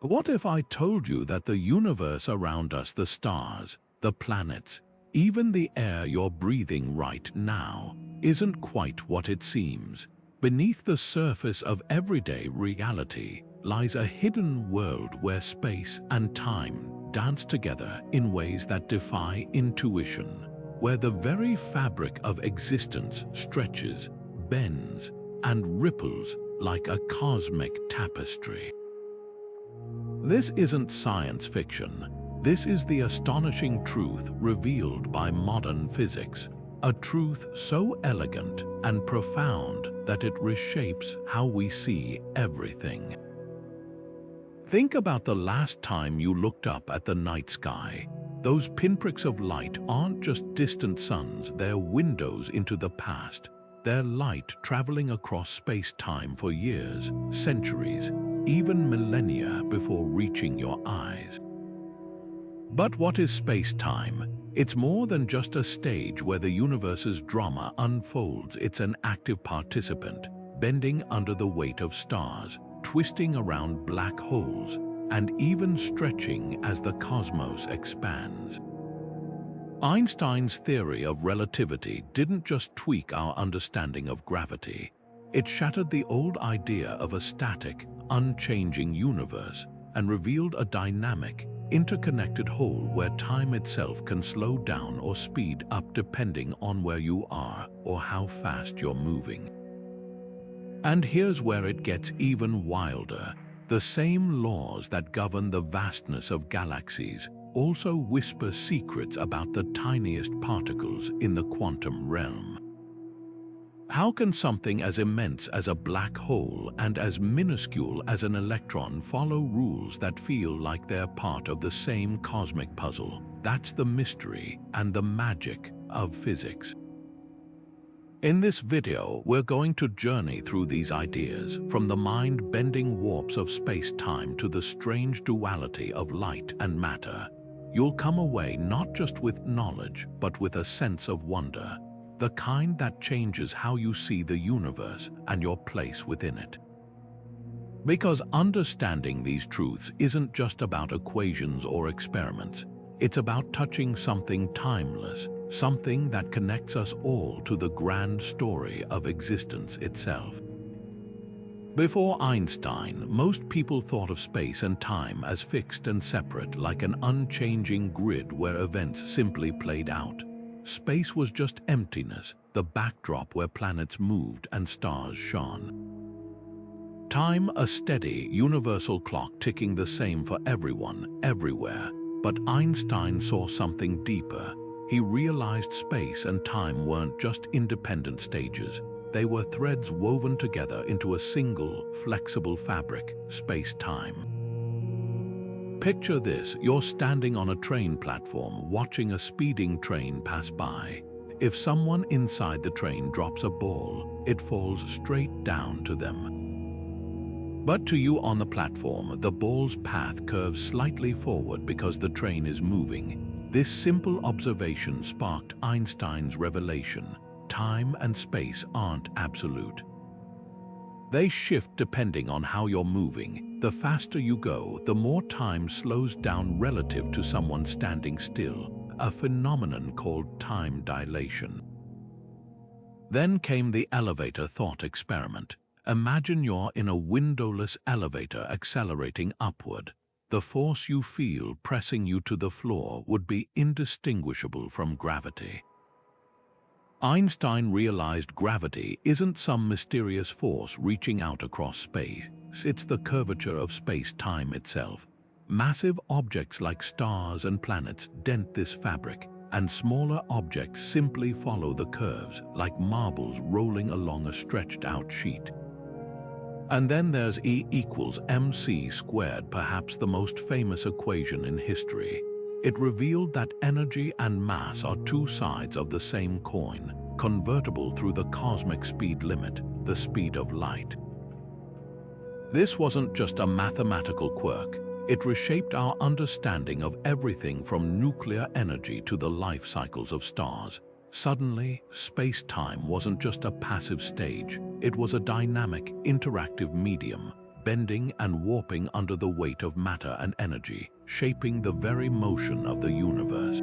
What if I told you that the universe around us, the stars, the planets, even the air you're breathing right now, isn't quite what it seems? Beneath the surface of everyday reality lies a hidden world where space and time dance together in ways that defy intuition, where the very fabric of existence stretches, bends, and ripples like a cosmic tapestry. This isn't science fiction. This is the astonishing truth revealed by modern physics, a truth so elegant and profound that it reshapes how we see everything. Think about the last time you looked up at the night sky. Those pinpricks of light aren't just distant suns, they're windows into the past. They're light traveling across space-time for years, centuries, even millennia before reaching your eyes. But what is space-time? It's more than just a stage where the universe's drama unfolds. It's an active participant, bending under the weight of stars, twisting around black holes, and even stretching as the cosmos expands. Einstein's theory of relativity didn't just tweak our understanding of gravity. It shattered the old idea of a static, unchanging universe and revealed a dynamic, interconnected whole where time itself can slow down or speed up depending on where you are or how fast you're moving. And here's where it gets even wilder. The same laws that govern the vastness of galaxies also whisper secrets about the tiniest particles in the quantum realm. How can something as immense as a black hole and as minuscule as an electron follow rules that feel like they're part of the same cosmic puzzle? That's the mystery and the magic of physics. In this video, we're going to journey through these ideas, from the mind-bending warps of space-time to the strange duality of light and matter. You'll come away not just with knowledge, but with a sense of wonder, the kind that changes how you see the universe and your place within it. Because understanding these truths isn't just about equations or experiments. It's about touching something timeless, something that connects us all to the grand story of existence itself. Before Einstein, most people thought of space and time as fixed and separate, like an unchanging grid where events simply played out. Space was just emptiness, the backdrop where planets moved and stars shone. Time, a steady, universal clock ticking the same for everyone, everywhere. But Einstein saw something deeper. He realized space and time weren't just independent stages. They were threads woven together into a single, flexible fabric, space-time. Picture this: you're standing on a train platform, watching a speeding train pass by. If someone inside the train drops a ball, it falls straight down to them. But to you on the platform, the ball's path curves slightly forward because the train is moving. This simple observation sparked Einstein's revelation. Time and space aren't absolute. They shift depending on how you're moving. The faster you go, the more time slows down relative to someone standing still, a phenomenon called time dilation. Then came the elevator thought experiment. Imagine you're in a windowless elevator accelerating upward. The force you feel pressing you to the floor would be indistinguishable from gravity. Einstein realized gravity isn't some mysterious force reaching out across space. It's the curvature of space-time itself. Massive objects like stars and planets dent this fabric, and smaller objects simply follow the curves, like marbles rolling along a stretched-out sheet. And then there's E equals mc squared, perhaps the most famous equation in history. It revealed that energy and mass are two sides of the same coin, convertible through the cosmic speed limit, the speed of light. This wasn't just a mathematical quirk. It reshaped our understanding of everything from nuclear energy to the life cycles of stars. Suddenly, space-time wasn't just a passive stage. It was a dynamic, interactive medium, bending and warping under the weight of matter and energy, shaping the very motion of the universe.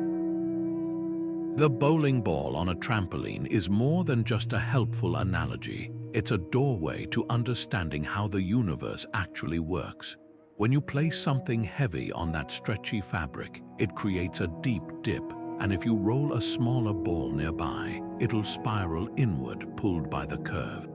The bowling ball on a trampoline is more than just a helpful analogy. It's a doorway to understanding how the universe actually works. When you place something heavy on that stretchy fabric, it creates a deep dip, and if you roll a smaller ball nearby, it'll spiral inward, pulled by the curve.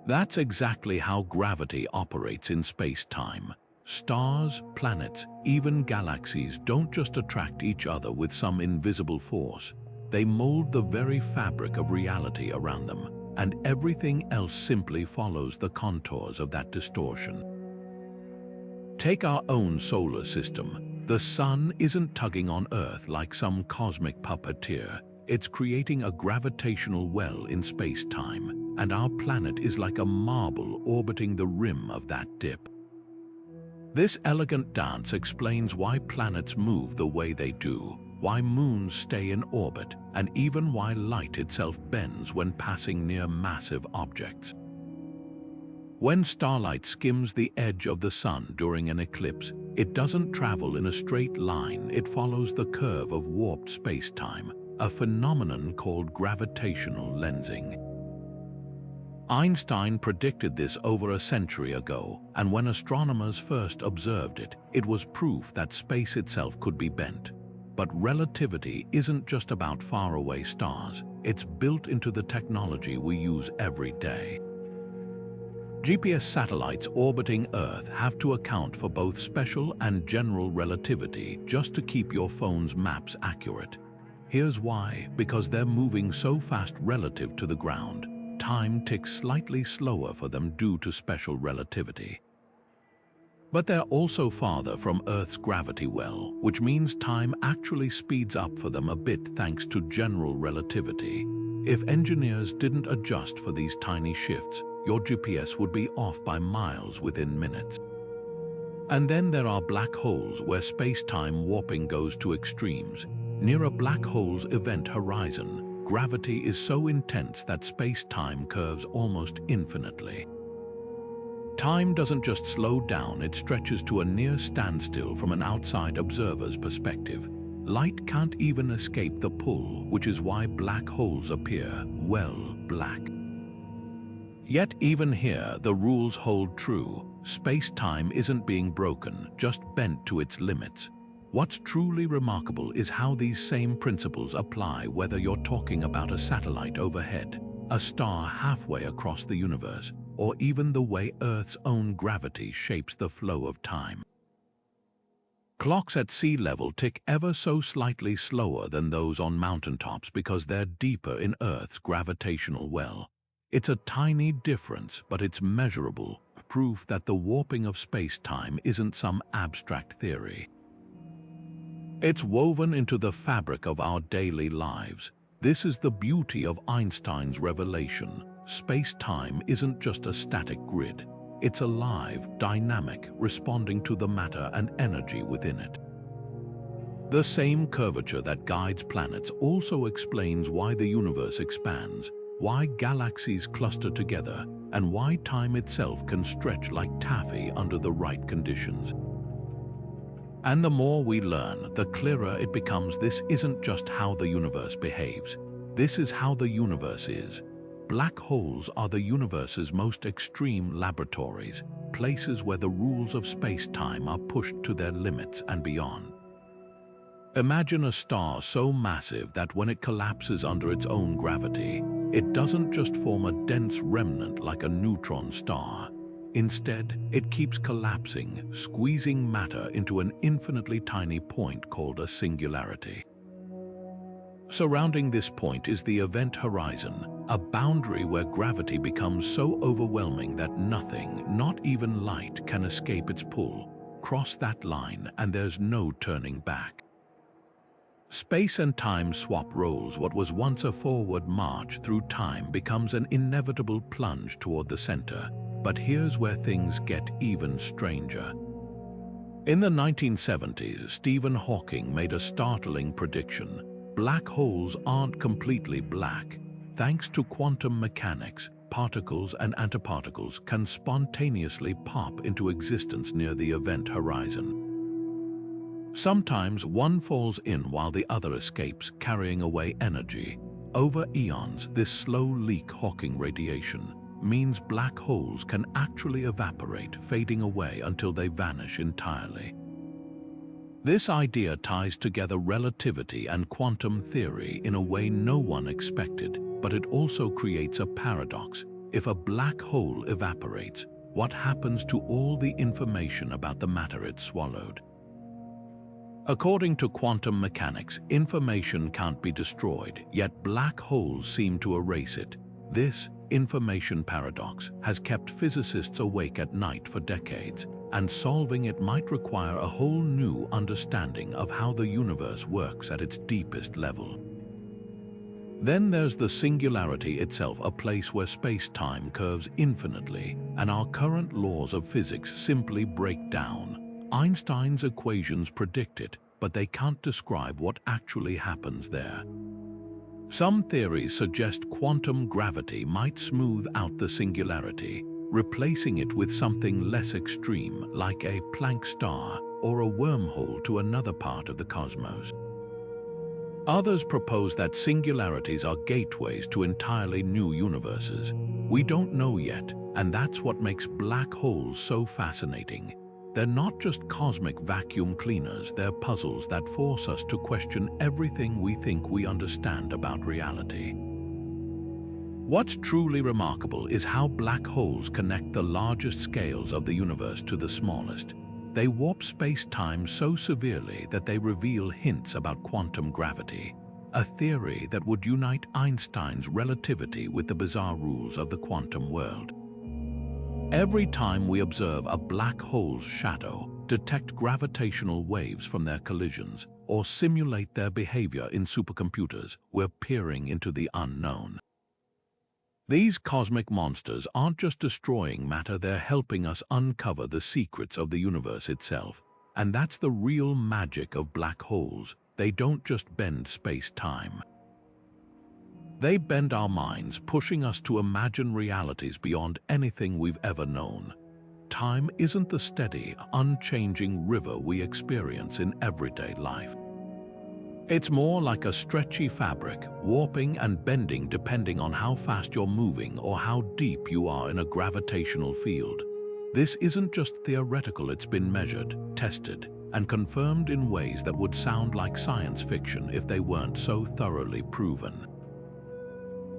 That's exactly how gravity operates in space-time. Stars, planets, even galaxies don't just attract each other with some invisible force. They mold the very fabric of reality around them, and everything else simply follows the contours of that distortion. Take our own solar system. The sun isn't tugging on Earth like some cosmic puppeteer. It's creating a gravitational well in space-time, and our planet is like a marble orbiting the rim of that dip. This elegant dance explains why planets move the way they do, why moons stay in orbit, and even why light itself bends when passing near massive objects. When starlight skims the edge of the sun during an eclipse, it doesn't travel in a straight line, it follows the curve of warped space-time, a phenomenon called gravitational lensing. Einstein predicted this over a century ago, and when astronomers first observed it, it was proof that space itself could be bent. But relativity isn't just about faraway stars, it's built into the technology we use every day. GPS satellites orbiting Earth have to account for both special and general relativity just to keep your phone's maps accurate. Here's why: because they're moving so fast relative to the ground, time ticks slightly slower for them due to special relativity. But they're also farther from Earth's gravity well, which means time actually speeds up for them a bit thanks to general relativity. If engineers didn't adjust for these tiny shifts, your GPS would be off by miles within minutes. And then there are black holes where space-time warping goes to extremes. Near a black hole's event horizon, gravity is so intense that space-time curves almost infinitely. Time doesn't just slow down, it stretches to a near standstill from an outside observer's perspective. Light can't even escape the pull, which is why black holes appear, well, black. Yet even here, the rules hold true. Space-time isn't being broken, just bent to its limits. What's truly remarkable is how these same principles apply whether you're talking about a satellite overhead, a star halfway across the universe, or even the way Earth's own gravity shapes the flow of time. Clocks at sea level tick ever so slightly slower than those on mountaintops because they're deeper in Earth's gravitational well. It's a tiny difference, but it's measurable, proof that the warping of space-time isn't some abstract theory. It's woven into the fabric of our daily lives. This is the beauty of Einstein's revelation. Space-time isn't just a static grid. It's alive, dynamic, responding to the matter and energy within it. The same curvature that guides planets also explains why the universe expands, why galaxies cluster together, and why time itself can stretch like taffy under the right conditions. And the more we learn, the clearer it becomes this isn't just how the universe behaves. This is how the universe is. Black holes are the universe's most extreme laboratories, places where the rules of space-time are pushed to their limits and beyond. Imagine a star so massive that when it collapses under its own gravity, it doesn't just form a dense remnant like a neutron star. Instead, it keeps collapsing, squeezing matter into an infinitely tiny point called a singularity. Surrounding this point is the event horizon, a boundary where gravity becomes so overwhelming that nothing, not even light, can escape its pull. Cross that line and there's no turning back. Space and time swap roles. What was once a forward march through time becomes an inevitable plunge toward the center. But here's where things get even stranger. In the 1970s, Stephen Hawking made a startling prediction. Black holes aren't completely black. Thanks to quantum mechanics, particles and antiparticles can spontaneously pop into existence near the event horizon. Sometimes one falls in while the other escapes, carrying away energy. Over eons, this slow leak Hawking radiation means black holes can actually evaporate, fading away until they vanish entirely. This idea ties together relativity and quantum theory in a way no one expected, but it also creates a paradox. If a black hole evaporates, what happens to all the information about the matter it swallowed? According to quantum mechanics, information can't be destroyed, yet black holes seem to erase it. This information paradox has kept physicists awake at night for decades, and solving it might require a whole new understanding of how the universe works at its deepest level. Then there's the singularity itself, a place where space-time curves infinitely, and our current laws of physics simply break down. Einstein's equations predict it, but they can't describe what actually happens there. Some theories suggest quantum gravity might smooth out the singularity, replacing it with something less extreme, like a Planck star or a wormhole to another part of the cosmos. Others propose that singularities are gateways to entirely new universes. We don't know yet, and that's what makes black holes so fascinating. They're not just cosmic vacuum cleaners, they're puzzles that force us to question everything we think we understand about reality. What's truly remarkable is how black holes connect the largest scales of the universe to the smallest. They warp space-time so severely that they reveal hints about quantum gravity, a theory that would unite Einstein's relativity with the bizarre rules of the quantum world. Every time we observe a black hole's shadow, detect gravitational waves from their collisions, or simulate their behavior in supercomputers, we're peering into the unknown. These cosmic monsters aren't just destroying matter, they're helping us uncover the secrets of the universe itself. And that's the real magic of black holes. They don't just bend space-time. They bend our minds, pushing us to imagine realities beyond anything we've ever known. Time isn't the steady, unchanging river we experience in everyday life. It's more like a stretchy fabric, warping and bending depending on how fast you're moving or how deep you are in a gravitational field. This isn't just theoretical, it's been measured, tested, and confirmed in ways that would sound like science fiction if they weren't so thoroughly proven.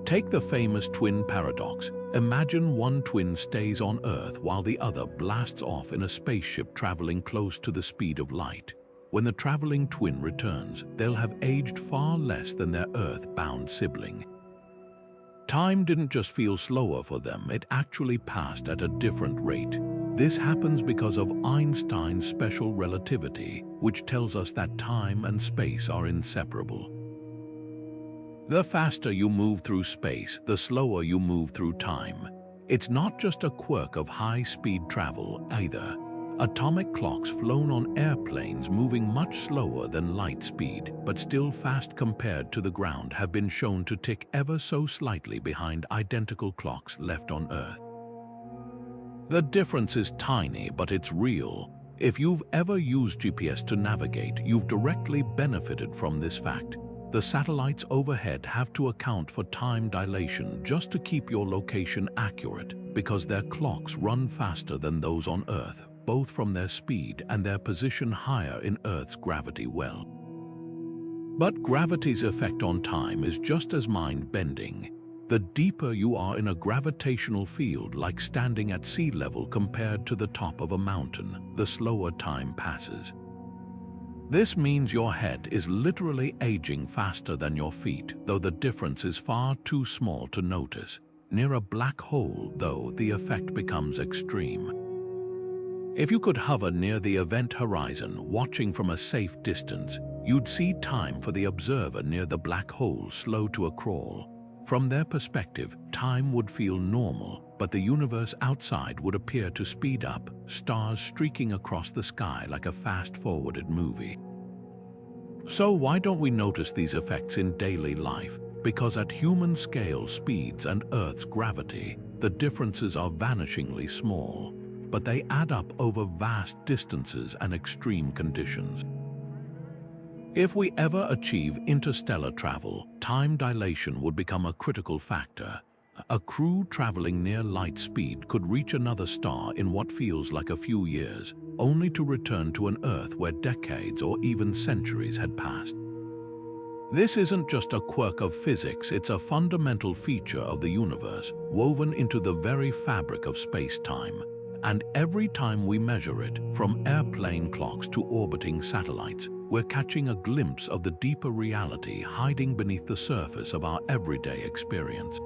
Take the famous twin paradox. Imagine one twin stays on Earth while the other blasts off in a spaceship traveling close to the speed of light. When the traveling twin returns, they'll have aged far less than their Earth-bound sibling. Time didn't just feel slower for them, it actually passed at a different rate. This happens because of Einstein's special relativity, which tells us that time and space are inseparable. The faster you move through space, the slower you move through time. It's not just a quirk of high-speed travel either. Atomic clocks flown on airplanes moving much slower than light speed, but still fast compared to the ground, have been shown to tick ever so slightly behind identical clocks left on Earth. The difference is tiny, but it's real. If you've ever used GPS to navigate, you've directly benefited from this fact. The satellites overhead have to account for time dilation just to keep your location accurate, because their clocks run faster than those on Earth, both from their speed and their position higher in Earth's gravity well. But gravity's effect on time is just as mind-bending. The deeper you are in a gravitational field, like standing at sea level compared to the top of a mountain, the slower time passes. This means your head is literally aging faster than your feet, though the difference is far too small to notice. Near a black hole, though, the effect becomes extreme. If you could hover near the event horizon, watching from a safe distance, you'd see time for the observer near the black hole slow to a crawl. From their perspective, time would feel normal, but the universe outside would appear to speed up, stars streaking across the sky like a fast-forwarded movie. So why don't we notice these effects in daily life? because at human scale speeds and Earth's gravity, the differences are vanishingly small, but they add up over vast distances and extreme conditions. If we ever achieve interstellar travel, time dilation would become a critical factor. A crew traveling near light speed could reach another star in what feels like a few years, only to return to an Earth where decades or even centuries had passed. This isn't just a quirk of physics, it's a fundamental feature of the universe, woven into the very fabric of space-time. And every time we measure it, from airplane clocks to orbiting satellites, we're catching a glimpse of the deeper reality hiding beneath the surface of our everyday experience.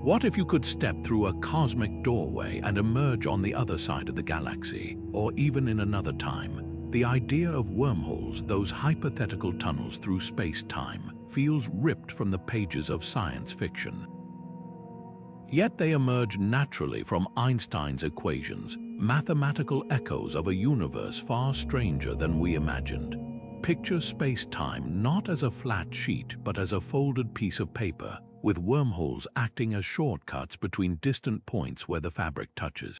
What if you could step through a cosmic doorway and emerge on the other side of the galaxy, or even in another time? The idea of wormholes, those hypothetical tunnels through space-time, feels ripped from the pages of science fiction. Yet they emerge naturally from Einstein's equations, mathematical echoes of a universe far stranger than we imagined. Picture space-time not as a flat sheet, but as a folded piece of paper, with wormholes acting as shortcuts between distant points where the fabric touches.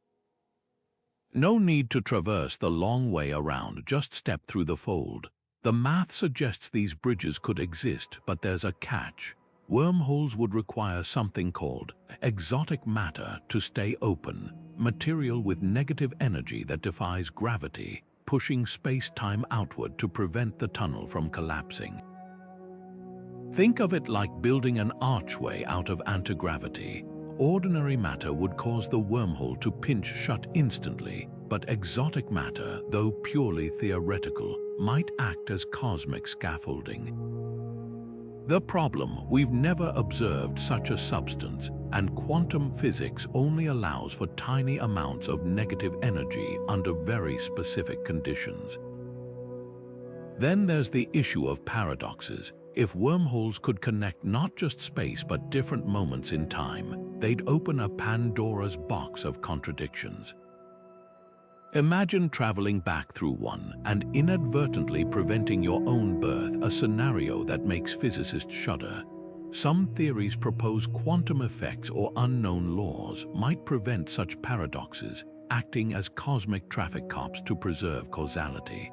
No need to traverse the long way around, just step through the fold. The math suggests these bridges could exist, but there's a catch. Wormholes would require something called exotic matter to stay open, material with negative energy that defies gravity, pushing space-time outward to prevent the tunnel from collapsing. Think of it like building an archway out of anti-gravity. Ordinary matter would cause the wormhole to pinch shut instantly, but exotic matter, though purely theoretical, might act as cosmic scaffolding. The problem, we've never observed such a substance, and quantum physics only allows for tiny amounts of negative energy under very specific conditions. Then there's the issue of paradoxes. If wormholes could connect not just space but different moments in time, they'd open a Pandora's box of contradictions. Imagine traveling back through one and inadvertently preventing your own birth, a scenario that makes physicists shudder. Some theories propose quantum effects or unknown laws might prevent such paradoxes, acting as cosmic traffic cops to preserve causality.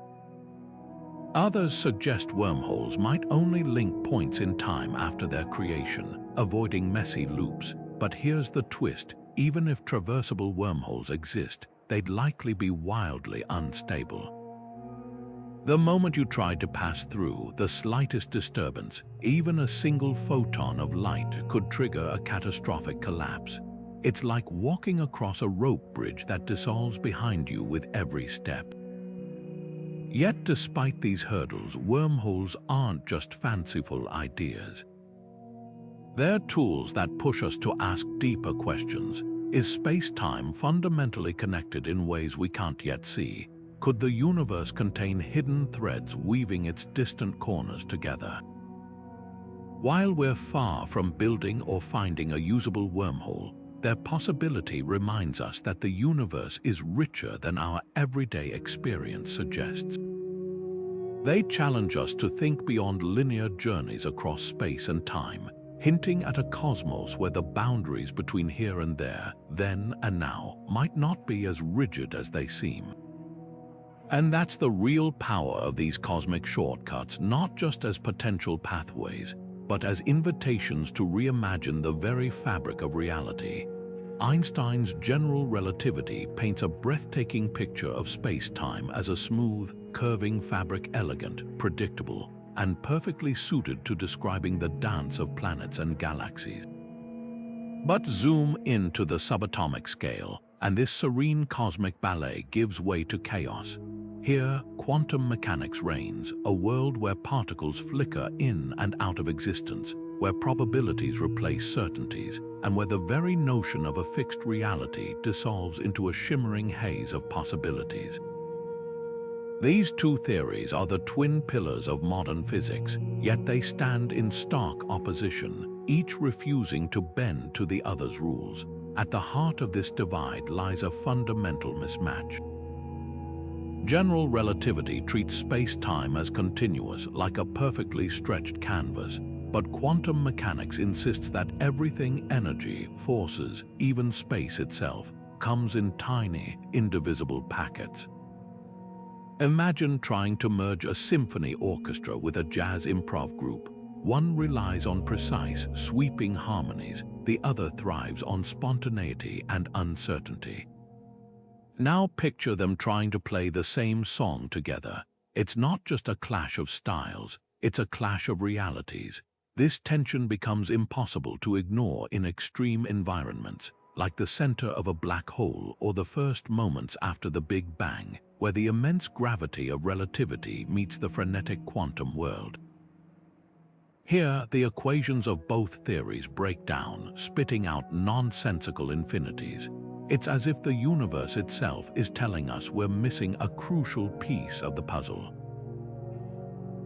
Others suggest wormholes might only link points in time after their creation, avoiding messy loops. But here's the twist: even if traversable wormholes exist, they'd likely be wildly unstable. The moment you tried to pass through, the slightest disturbance, even a single photon of light, could trigger a catastrophic collapse. It's like walking across a rope bridge that dissolves behind you with every step. Yet despite these hurdles, wormholes aren't just fanciful ideas. They're tools that push us to ask deeper questions. Is space-time fundamentally connected in ways we can't yet see? Could the universe contain hidden threads weaving its distant corners together? While we're far from building or finding a usable wormhole, their possibility reminds us that the universe is richer than our everyday experience suggests. They challenge us to think beyond linear journeys across space and time, hinting at a cosmos where the boundaries between here and there, then and now, might not be as rigid as they seem. And that's the real power of these cosmic shortcuts, not just as potential pathways, but as invitations to reimagine the very fabric of reality. Einstein's general relativity paints a breathtaking picture of space-time as a smooth, curving fabric, elegant, predictable, and perfectly suited to describing the dance of planets and galaxies. But zoom into the subatomic scale, and this serene cosmic ballet gives way to chaos. Here, quantum mechanics reigns, a world where particles flicker in and out of existence, where probabilities replace certainties, and where the very notion of a fixed reality dissolves into a shimmering haze of possibilities. These two theories are the twin pillars of modern physics, yet they stand in stark opposition, each refusing to bend to the other's rules. At the heart of this divide lies a fundamental mismatch. General relativity treats space-time as continuous, like a perfectly stretched canvas. but quantum mechanics insists that everything, energy, forces, even space itself, comes in tiny, indivisible packets. Imagine trying to merge a symphony orchestra with a jazz improv group. One relies on precise, sweeping harmonies, the other thrives on spontaneity and uncertainty. Now picture them trying to play the same song together. It's not just a clash of styles, it's a clash of realities. This tension becomes impossible to ignore in extreme environments, like the center of a black hole or the first moments after the Big Bang, where the immense gravity of relativity meets the frenetic quantum world. Here, the equations of both theories break down, spitting out nonsensical infinities. It's as if the universe itself is telling us we're missing a crucial piece of the puzzle.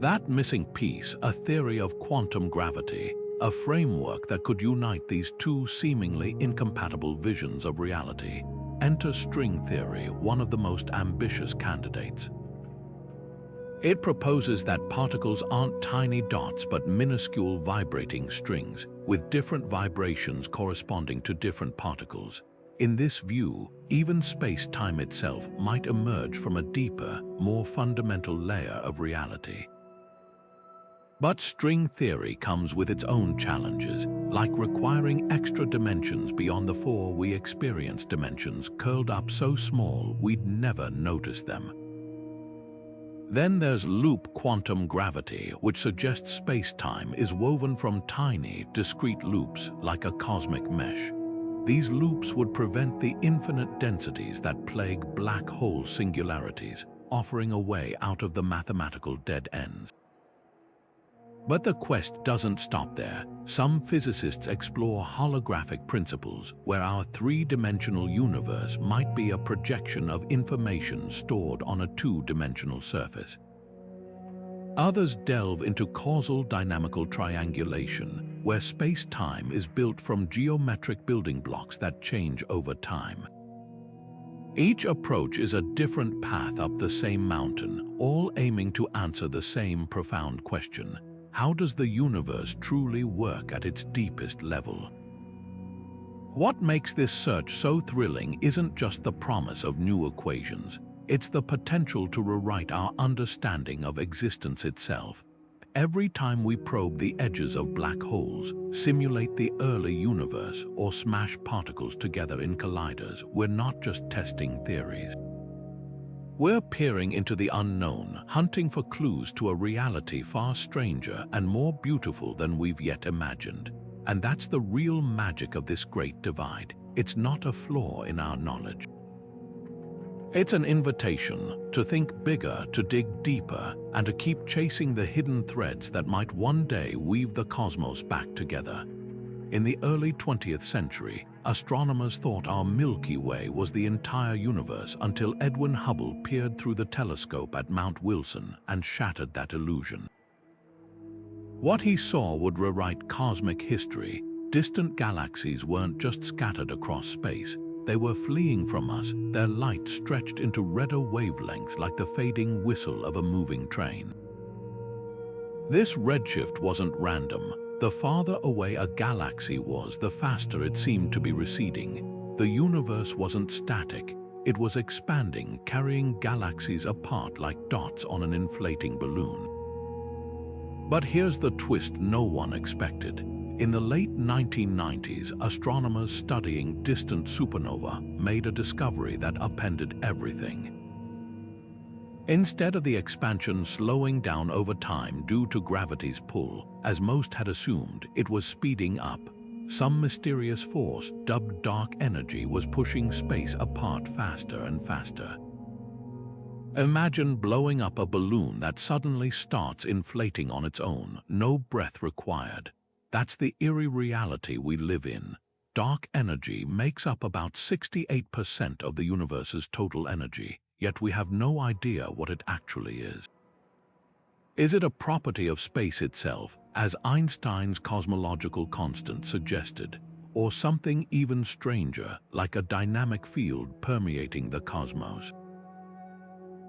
That missing piece, a theory of quantum gravity, a framework that could unite these two seemingly incompatible visions of reality. Enter string theory, one of the most ambitious candidates. It proposes that particles aren't tiny dots but minuscule vibrating strings, with different vibrations corresponding to different particles. In this view, even space-time itself might emerge from a deeper, more fundamental layer of reality. But string theory comes with its own challenges, like requiring extra dimensions beyond the four we experience, dimensions curled up so small we'd never notice them. Then there's loop quantum gravity, which suggests space-time is woven from tiny, discrete loops like a cosmic mesh. These loops would prevent the infinite densities that plague black hole singularities, offering a way out of the mathematical dead ends. But the quest doesn't stop there. Some physicists explore holographic principles, where our three-dimensional universe might be a projection of information stored on a two-dimensional surface. Others delve into causal dynamical triangulation, where space-time is built from geometric building blocks that change over time. Each approach is a different path up the same mountain, all aiming to answer the same profound question: how does the universe truly work at its deepest level? What makes this search so thrilling isn't just the promise of new equations. It's the potential to rewrite our understanding of existence itself. Every time we probe the edges of black holes, simulate the early universe, or smash particles together in colliders, we're not just testing theories. We're peering into the unknown, hunting for clues to a reality far stranger and more beautiful than we've yet imagined. And that's the real magic of this great divide. It's not a flaw in our knowledge. It's an invitation to think bigger, to dig deeper, and to keep chasing the hidden threads that might one day weave the cosmos back together. In the early 20th century, astronomers thought our Milky Way was the entire universe until Edwin Hubble peered through the telescope at Mount Wilson and shattered that illusion. What he saw would rewrite cosmic history. Distant galaxies weren't just scattered across space. They were fleeing from us, their light stretched into redder wavelengths like the fading whistle of a moving train. This redshift wasn't random. The farther away a galaxy was, the faster it seemed to be receding. The universe wasn't static. It was expanding, carrying galaxies apart like dots on an inflating balloon. But here's the twist no one expected. In the late 1990s, astronomers studying distant supernova made a discovery that upended everything. Instead of the expansion slowing down over time due to gravity's pull, as most had assumed, it was speeding up. Some mysterious force, dubbed dark energy, was pushing space apart faster and faster. Imagine blowing up a balloon that suddenly starts inflating on its own, no breath required. That's the eerie reality we live in. Dark energy makes up about 68% of the universe's total energy, yet we have no idea what it actually is. Is it a property of space itself, as Einstein's cosmological constant suggested, or something even stranger, like a dynamic field permeating the cosmos?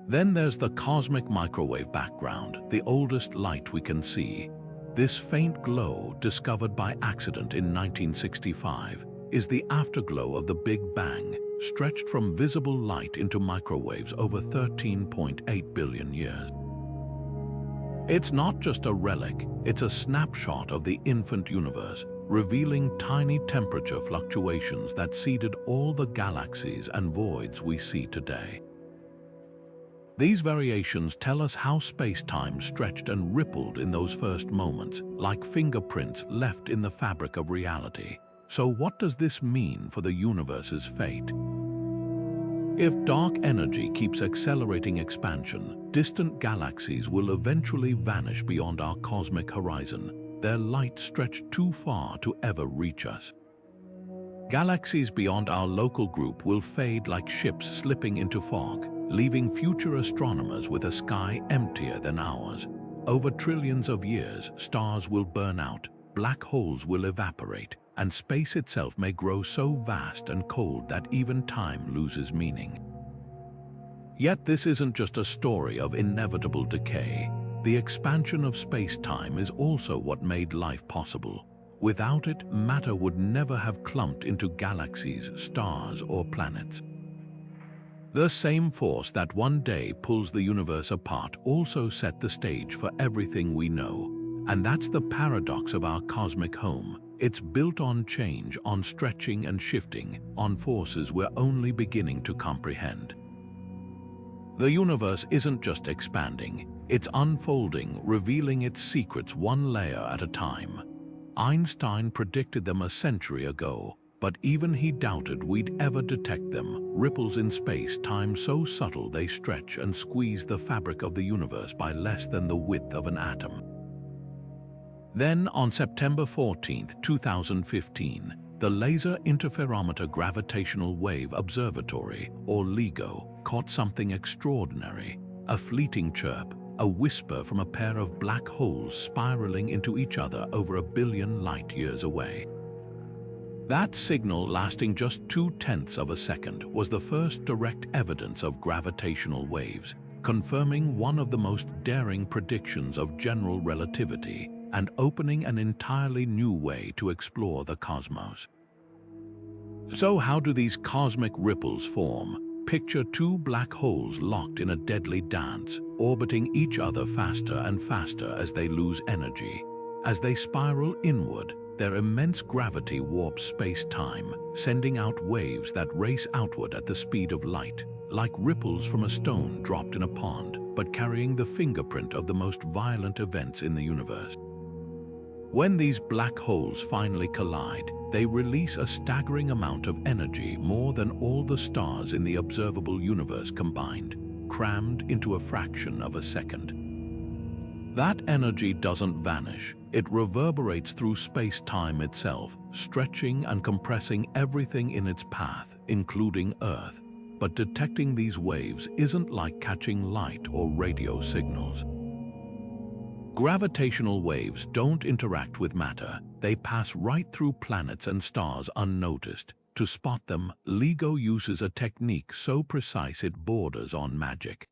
Then there's the cosmic microwave background, the oldest light we can see. This faint glow, discovered by accident in 1965, is the afterglow of the Big Bang, stretched from visible light into microwaves over 13.8 billion years. It's not just a relic, it's a snapshot of the infant universe, revealing tiny temperature fluctuations that seeded all the galaxies and voids we see today. These variations tell us how space-time stretched and rippled in those first moments, like fingerprints left in the fabric of reality. So what does this mean for the universe's fate? If dark energy keeps accelerating expansion, distant galaxies will eventually vanish beyond our cosmic horizon, their light stretched too far to ever reach us. Galaxies beyond our local group will fade like ships slipping into fog, leaving future astronomers with a sky emptier than ours. Over trillions of years, stars will burn out, black holes will evaporate, and space itself may grow so vast and cold that even time loses meaning. Yet this isn't just a story of inevitable decay. The expansion of space-time is also what made life possible. Without it, matter would never have clumped into galaxies, stars, or planets. The same force that one day pulls the universe apart also set the stage for everything we know. And that's the paradox of our cosmic home. It's built on change, on stretching and shifting, on forces we're only beginning to comprehend. The universe isn't just expanding, it's unfolding, revealing its secrets one layer at a time. Einstein predicted them a century ago, but even he doubted we'd ever detect them, ripples in space-time so subtle they stretch and squeeze the fabric of the universe by less than the width of an atom. Then, on September 14, 2015, the Laser Interferometer Gravitational Wave Observatory, or LIGO, caught something extraordinary, a fleeting chirp, a whisper from a pair of black holes spiraling into each other over 1 billion light-years away. That signal, lasting just 0.2 of a second, was the first direct evidence of gravitational waves, confirming one of the most daring predictions of general relativity and opening an entirely new way to explore the cosmos. So how do these cosmic ripples form? Picture two black holes locked in a deadly dance, orbiting each other faster and faster as they lose energy. As they spiral inward, their immense gravity warps space-time, sending out waves that race outward at the speed of light, like ripples from a stone dropped in a pond, but carrying the fingerprint of the most violent events in the universe. When these black holes finally collide, they release a staggering amount of energy, more than all the stars in the observable universe combined, crammed into a fraction of a second. That energy doesn't vanish. It reverberates through space-time itself, stretching and compressing everything in its path, including Earth. But detecting these waves isn't like catching light or radio signals. Gravitational waves don't interact with matter. They pass right through planets and stars unnoticed. To spot them, LIGO uses a technique so precise it borders on magic.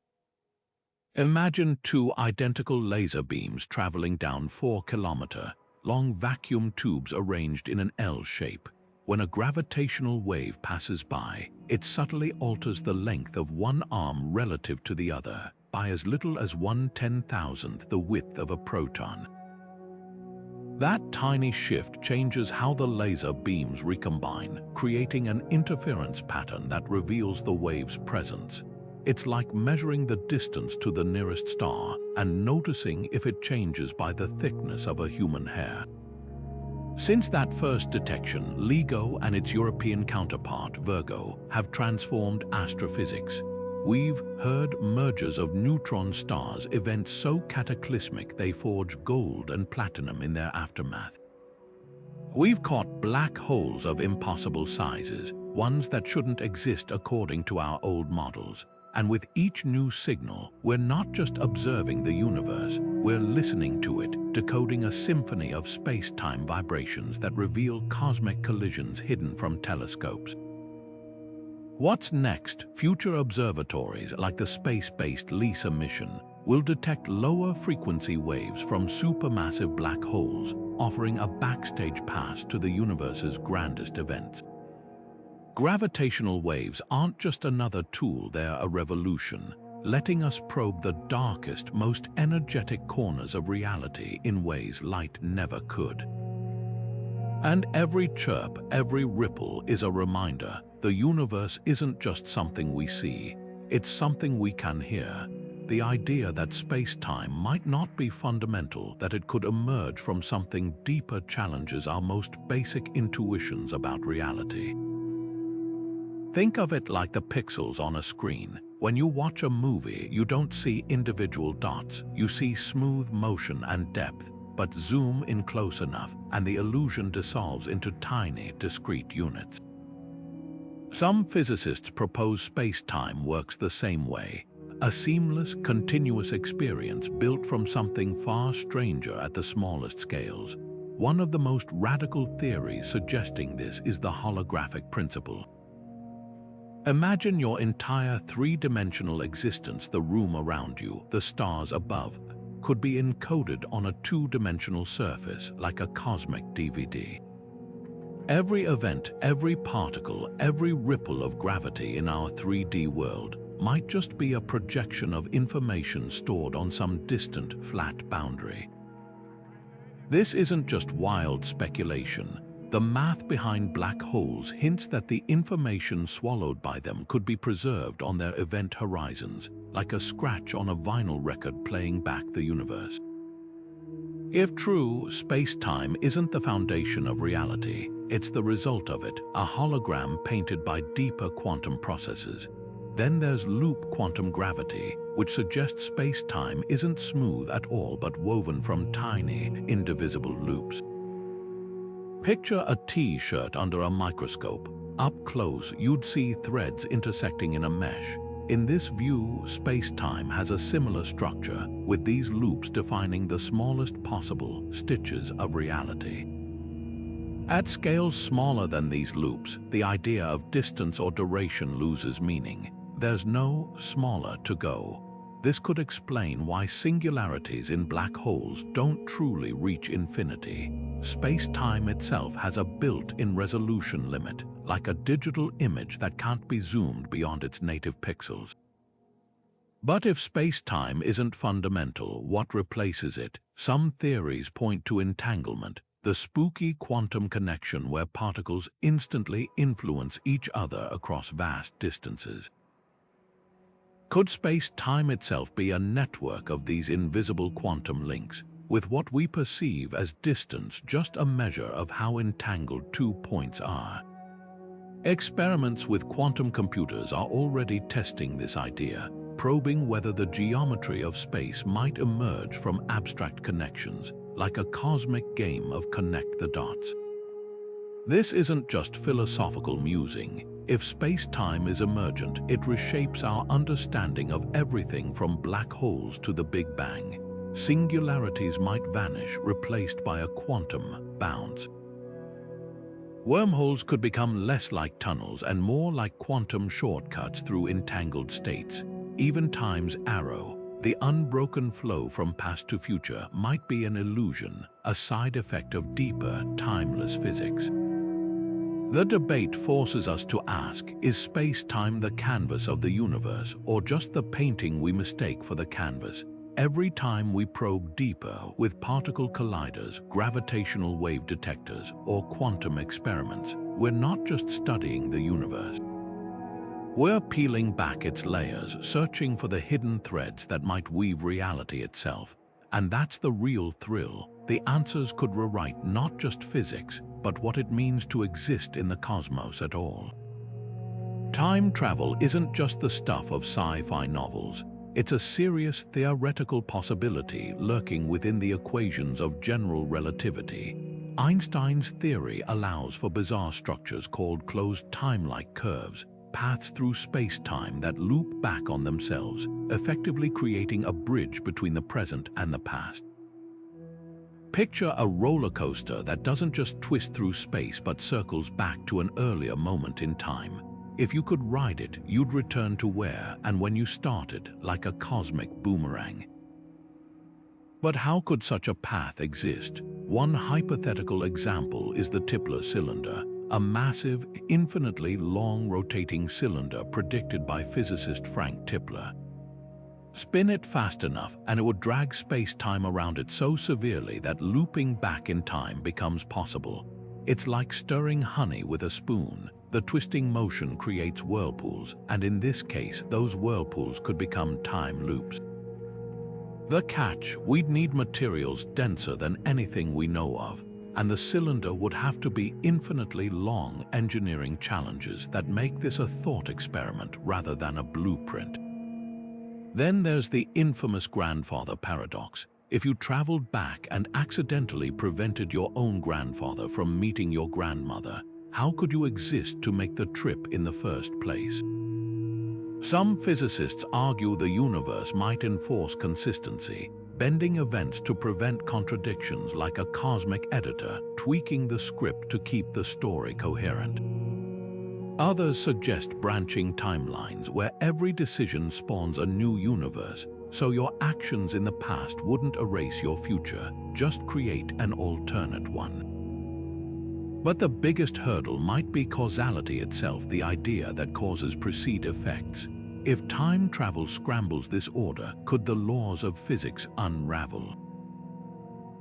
Imagine two identical laser beams traveling down 4-kilometer-long vacuum tubes arranged in an L shape. When a gravitational wave passes by, it subtly alters the length of one arm relative to the other, by as little as 1/10,000th the width of a proton. That tiny shift changes how the laser beams recombine, creating an interference pattern that reveals the wave's presence. It's like measuring the distance to the nearest star and noticing if it changes by the thickness of a human hair. Since that first detection, LIGO and its European counterpart, Virgo, have transformed astrophysics. We've heard mergers of neutron stars, events so cataclysmic they forge gold and platinum in their aftermath. We've caught black holes of impossible sizes, ones that shouldn't exist according to our old models. And with each new signal, we're not just observing the universe, we're listening to it, decoding a symphony of space-time vibrations that reveal cosmic collisions hidden from telescopes. What's next? Future observatories like the space-based LISA mission will detect lower frequency waves from supermassive black holes, offering a backstage pass to the universe's grandest events. Gravitational waves aren't just another tool, they're a revolution, letting us probe the darkest, most energetic corners of reality in ways light never could. And every chirp, every ripple is a reminder the universe isn't just something we see, it's something we can hear. The idea that space-time might not be fundamental, that it could emerge from something deeper, challenges our most basic intuitions about reality. Think of it like the pixels on a screen. When you watch a movie, you don't see individual dots, you see smooth motion and depth. But zoom in close enough, and the illusion dissolves into tiny, discrete units. Some physicists propose space-time works the same way, a seamless, continuous experience built from something far stranger at the smallest scales. One of the most radical theories suggesting this is the holographic principle. Imagine your entire three-dimensional existence, the room around you, the stars above, could be encoded on a two-dimensional surface like a cosmic DVD. Every event, every particle, every ripple of gravity in our 3D world might just be a projection of information stored on some distant, flat boundary. This isn't just wild speculation. The math behind black holes hints that the information swallowed by them could be preserved on their event horizons, like a scratch on a vinyl record playing back the universe. If true, space-time isn't the foundation of reality, it's the result of it, a hologram painted by deeper quantum processes. Then there's loop quantum gravity, which suggests space-time isn't smooth at all but woven from tiny, indivisible loops. Picture a T-shirt under a microscope. Up close, you'd see threads intersecting in a mesh. In this view, space-time has a similar structure, with these loops defining the smallest possible stitches of reality. At scales smaller than these loops, the idea of distance or duration loses meaning. There's no smaller to go. This could explain why singularities in black holes don't truly reach infinity. Space-time itself has a built-in resolution limit, like a digital image that can't be zoomed beyond its native pixels. But if space-time isn't fundamental, what replaces it? Some theories point to entanglement, the spooky quantum connection where particles instantly influence each other across vast distances. Could space-time itself be a network of these invisible quantum links, with what we perceive as distance just a measure of how entangled 2 points are? Experiments with quantum computers are already testing this idea, probing whether the geometry of space might emerge from abstract connections, like a cosmic game of connect the dots. This isn't just philosophical musing. If space-time is emergent, it reshapes our understanding of everything from black holes to the Big Bang. Singularities might vanish, replaced by a quantum bounce. Wormholes could become less like tunnels and more like quantum shortcuts through entangled states. Even time's arrow, the unbroken flow from past to future, might be an illusion, a side effect of deeper, timeless physics. The debate forces us to ask, is space-time the canvas of the universe, or just the painting we mistake for the canvas? Every time we probe deeper with particle colliders, gravitational wave detectors, or quantum experiments, we're not just studying the universe. We're peeling back its layers, searching for the hidden threads that might weave reality itself. And that's the real thrill. The answers could rewrite not just physics, but what it means to exist in the cosmos at all. Time travel isn't just the stuff of sci-fi novels. It's a serious theoretical possibility lurking within the equations of general relativity. Einstein's theory allows for bizarre structures called closed time-like curves, paths through space-time that loop back on themselves, effectively creating a bridge between the present and the past. Picture a roller coaster that doesn't just twist through space but circles back to an earlier moment in time. If you could ride it, you'd return to where and when you started, like a cosmic boomerang. But how could such a path exist? One hypothetical example is the Tipler cylinder, a massive, infinitely long rotating cylinder predicted by physicist Frank Tipler. Spin it fast enough and it would drag space-time around it so severely that looping back in time becomes possible. It's like stirring honey with a spoon. The twisting motion creates whirlpools, and in this case, those whirlpools could become time loops. The catch: we'd need materials denser than anything we know of, and the cylinder would have to be infinitely long. Engineering challenges that make this a thought experiment rather than a blueprint. Then there's the infamous grandfather paradox. If you traveled back and accidentally prevented your own grandfather from meeting your grandmother, how could you exist to make the trip in the first place? Some physicists argue the universe might enforce consistency, bending events to prevent contradictions like a cosmic editor tweaking the script to keep the story coherent. Others suggest branching timelines where every decision spawns a new universe, so your actions in the past wouldn't erase your future, just create an alternate one. But the biggest hurdle might be causality itself, the idea that causes precede effects. If time travel scrambles this order, could the laws of physics unravel?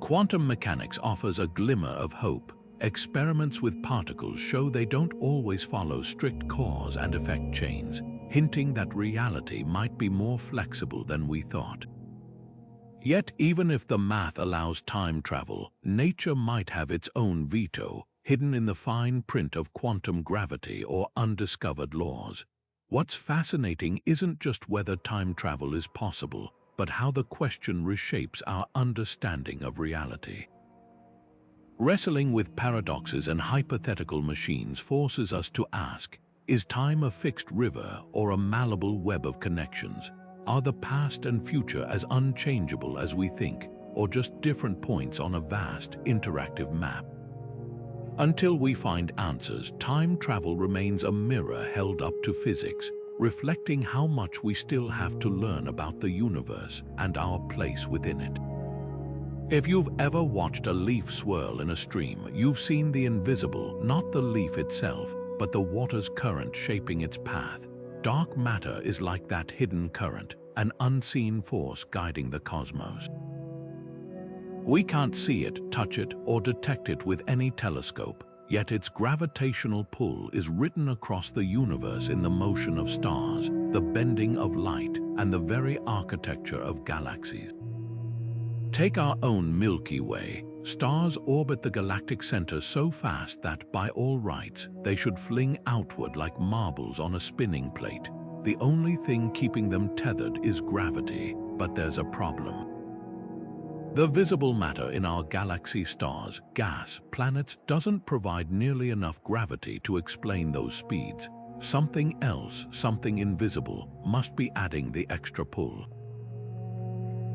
Quantum mechanics offers a glimmer of hope. Experiments with particles show they don't always follow strict cause and effect chains, hinting that reality might be more flexible than we thought. Yet, even if the math allows time travel, nature might have its own veto, hidden in the fine print of quantum gravity or undiscovered laws. What's fascinating isn't just whether time travel is possible, but how the question reshapes our understanding of reality. Wrestling with paradoxes and hypothetical machines forces us to ask, is time a fixed river or a malleable web of connections? Are the past and future as unchangeable as we think, or just different points on a vast, interactive map? Until we find answers, time travel remains a mirror held up to physics, reflecting how much we still have to learn about the universe and our place within it. If you've ever watched a leaf swirl in a stream, you've seen the invisible, not the leaf itself, but the water's current shaping its path. Dark matter is like that hidden current, an unseen force guiding the cosmos. We can't see it, touch it, or detect it with any telescope, yet its gravitational pull is written across the universe in the motion of stars, the bending of light, and the very architecture of galaxies. Take our own Milky Way. Stars orbit the galactic center so fast that, by all rights, they should fling outward like marbles on a spinning plate. The only thing keeping them tethered is gravity, but there's a problem. The visible matter in our galaxy, stars, gas, planets, doesn't provide nearly enough gravity to explain those speeds. Something else, something invisible, must be adding the extra pull.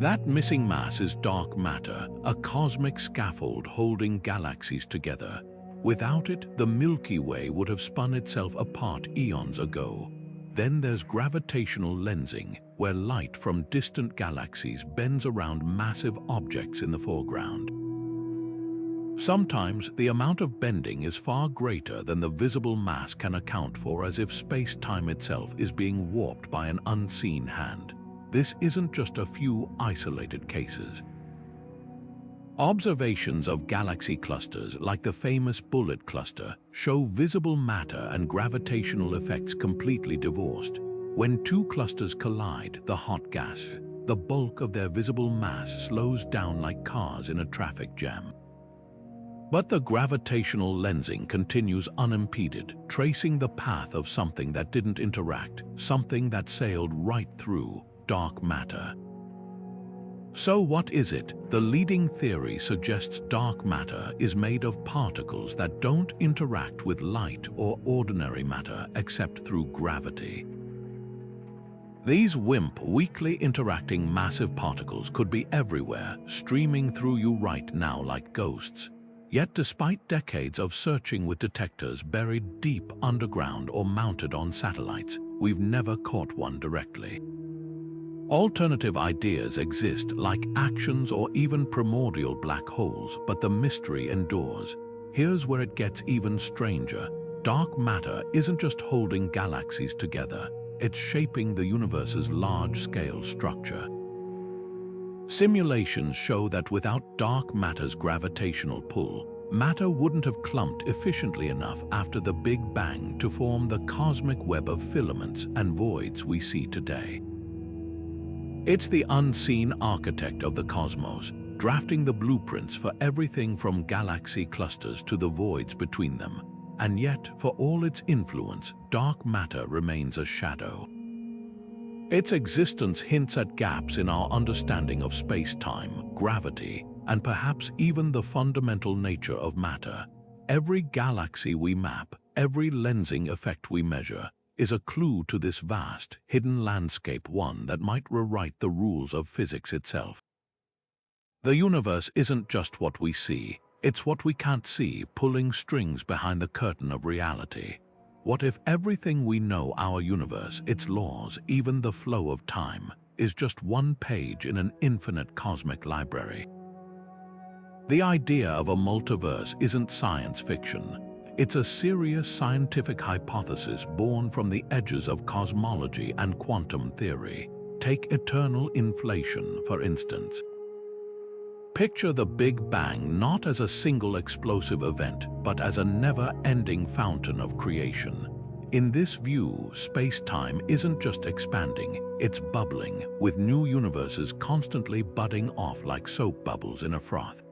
That missing mass is dark matter, a cosmic scaffold holding galaxies together. Without it, the Milky Way would have spun itself apart eons ago. Then there's gravitational lensing, where light from distant galaxies bends around massive objects in the foreground. Sometimes the amount of bending is far greater than the visible mass can account for, as if space-time itself is being warped by an unseen hand. This isn't just a few isolated cases. Observations of galaxy clusters, like the famous Bullet Cluster, show visible matter and gravitational effects completely divorced. When two clusters collide, the hot gas, the bulk of their visible mass, slows down like cars in a traffic jam. But the gravitational lensing continues unimpeded, tracing the path of something that didn't interact, something that sailed right through dark matter. So what is it? The leading theory suggests dark matter is made of particles that don't interact with light or ordinary matter except through gravity. These weakly interacting massive particles could be everywhere, streaming through you right now like ghosts. Yet despite decades of searching with detectors buried deep underground or mounted on satellites, we've never caught one directly. Alternative ideas exist like actions or even primordial black holes, but the mystery endures. Here's where it gets even stranger. Dark matter isn't just holding galaxies together, it's shaping the universe's large-scale structure. Simulations show that without dark matter's gravitational pull, matter wouldn't have clumped efficiently enough after the Big Bang to form the cosmic web of filaments and voids we see today. It's the unseen architect of the cosmos, drafting the blueprints for everything from galaxy clusters to the voids between them. And yet, for all its influence, dark matter remains a shadow. Its existence hints at gaps in our understanding of space-time, gravity, and perhaps even the fundamental nature of matter. Every galaxy we map, every lensing effect we measure, is a clue to this vast, hidden landscape, one that might rewrite the rules of physics itself. The universe isn't just what we see, it's what we can't see, pulling strings behind the curtain of reality. What if everything we know our universe, its laws, even the flow of time, is just one page in an infinite cosmic library? The idea of a multiverse isn't science fiction. It's a serious scientific hypothesis born from the edges of cosmology and quantum theory. Take eternal inflation, for instance. Picture the Big Bang not as a single explosive event, but as a never-ending fountain of creation. In this view, space-time isn't just expanding, it's bubbling, with new universes constantly budding off like soap bubbles in a froth.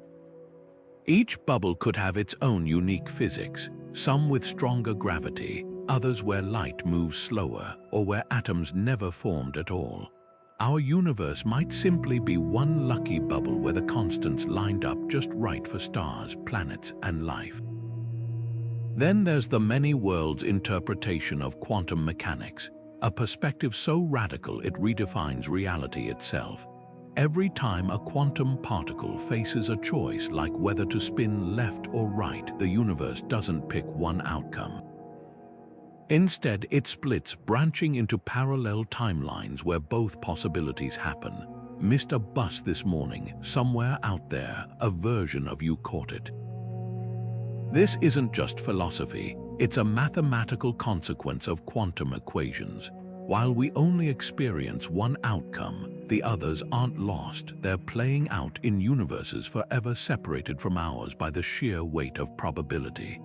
Each bubble could have its own unique physics, some with stronger gravity, others where light moves slower, or where atoms never formed at all. Our universe might simply be one lucky bubble where the constants lined up just right for stars, planets, and life. Then there's the many worlds interpretation of quantum mechanics, a perspective so radical it redefines reality itself. Every time a quantum particle faces a choice like whether to spin left or right, the universe doesn't pick one outcome. Instead, it splits, branching into parallel timelines where both possibilities happen. Missed a bus this morning, somewhere out there, a version of you caught it. This isn't just philosophy, it's a mathematical consequence of quantum equations. While we only experience one outcome, the others aren't lost, they're playing out in universes forever separated from ours by the sheer weight of probability.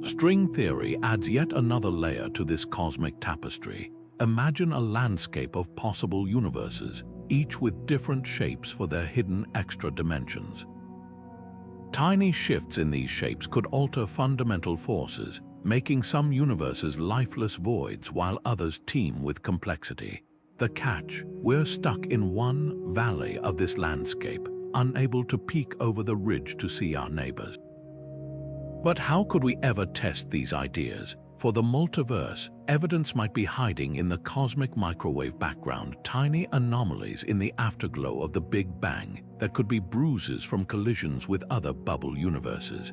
String theory adds yet another layer to this cosmic tapestry. Imagine a landscape of possible universes, each with different shapes for their hidden extra dimensions. Tiny shifts in these shapes could alter fundamental forces, making some universes lifeless voids while others teem with complexity. The catch: we're stuck in one valley of this landscape, unable to peek over the ridge to see our neighbors. But how could we ever test these ideas? For the multiverse, evidence might be hiding in the cosmic microwave background, tiny anomalies in the afterglow of the Big Bang that could be bruises from collisions with other bubble universes.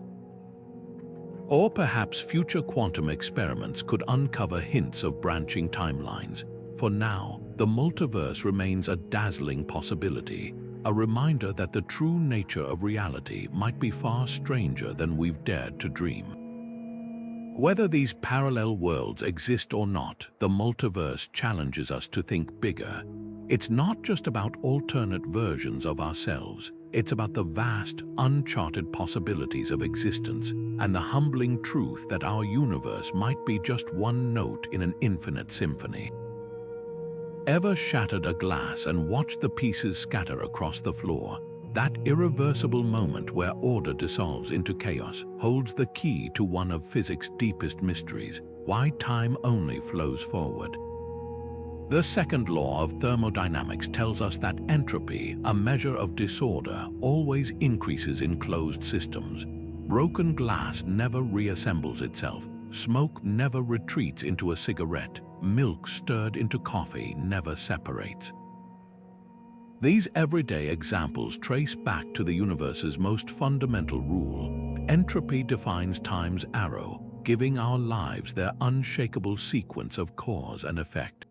Or perhaps future quantum experiments could uncover hints of branching timelines. For now, the multiverse remains a dazzling possibility, a reminder that the true nature of reality might be far stranger than we've dared to dream. Whether these parallel worlds exist or not, the multiverse challenges us to think bigger. It's not just about alternate versions of ourselves, it's about the vast, uncharted possibilities of existence and the humbling truth that our universe might be just one note in an infinite symphony. Ever shattered a glass and watched the pieces scatter across the floor? That irreversible moment where order dissolves into chaos holds the key to one of physics' deepest mysteries: why time only flows forward. The second law of thermodynamics tells us that entropy, a measure of disorder, always increases in closed systems. Broken glass never reassembles itself. Smoke never retreats into a cigarette. Milk stirred into coffee never separates. These everyday examples trace back to the universe's most fundamental rule. Entropy defines time's arrow, giving our lives their unshakable sequence of cause and effect.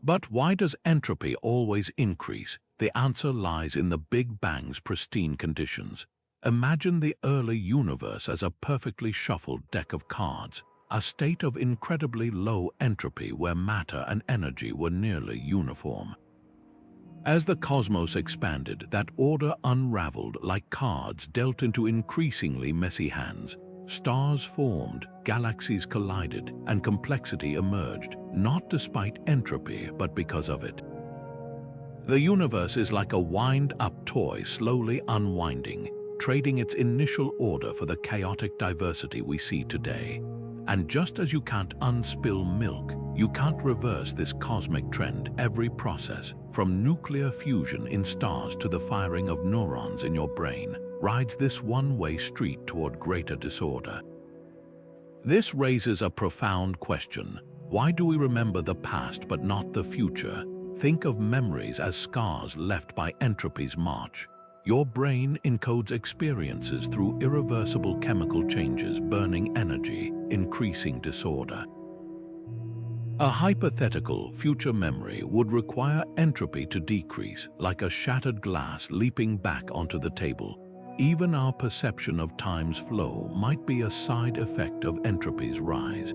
But why does entropy always increase? The answer lies in the Big Bang's pristine conditions. Imagine the early universe as a perfectly shuffled deck of cards, a state of incredibly low entropy where matter and energy were nearly uniform. As the cosmos expanded, that order unraveled like cards dealt into increasingly messy hands. Stars formed, galaxies collided, and complexity emerged, not despite entropy, but because of it. The universe is like a wind-up toy slowly unwinding, trading its initial order for the chaotic diversity we see today. And just as you can't unspill milk, you can't reverse this cosmic trend. Every process, from nuclear fusion in stars to the firing of neurons in your brain, rides this one-way street toward greater disorder. This raises a profound question. Why do we remember the past but not the future? Think of memories as scars left by entropy's march. Your brain encodes experiences through irreversible chemical changes, burning energy, increasing disorder. A hypothetical future memory would require entropy to decrease, like a shattered glass leaping back onto the table. Even our perception of time's flow might be a side effect of entropy's rise.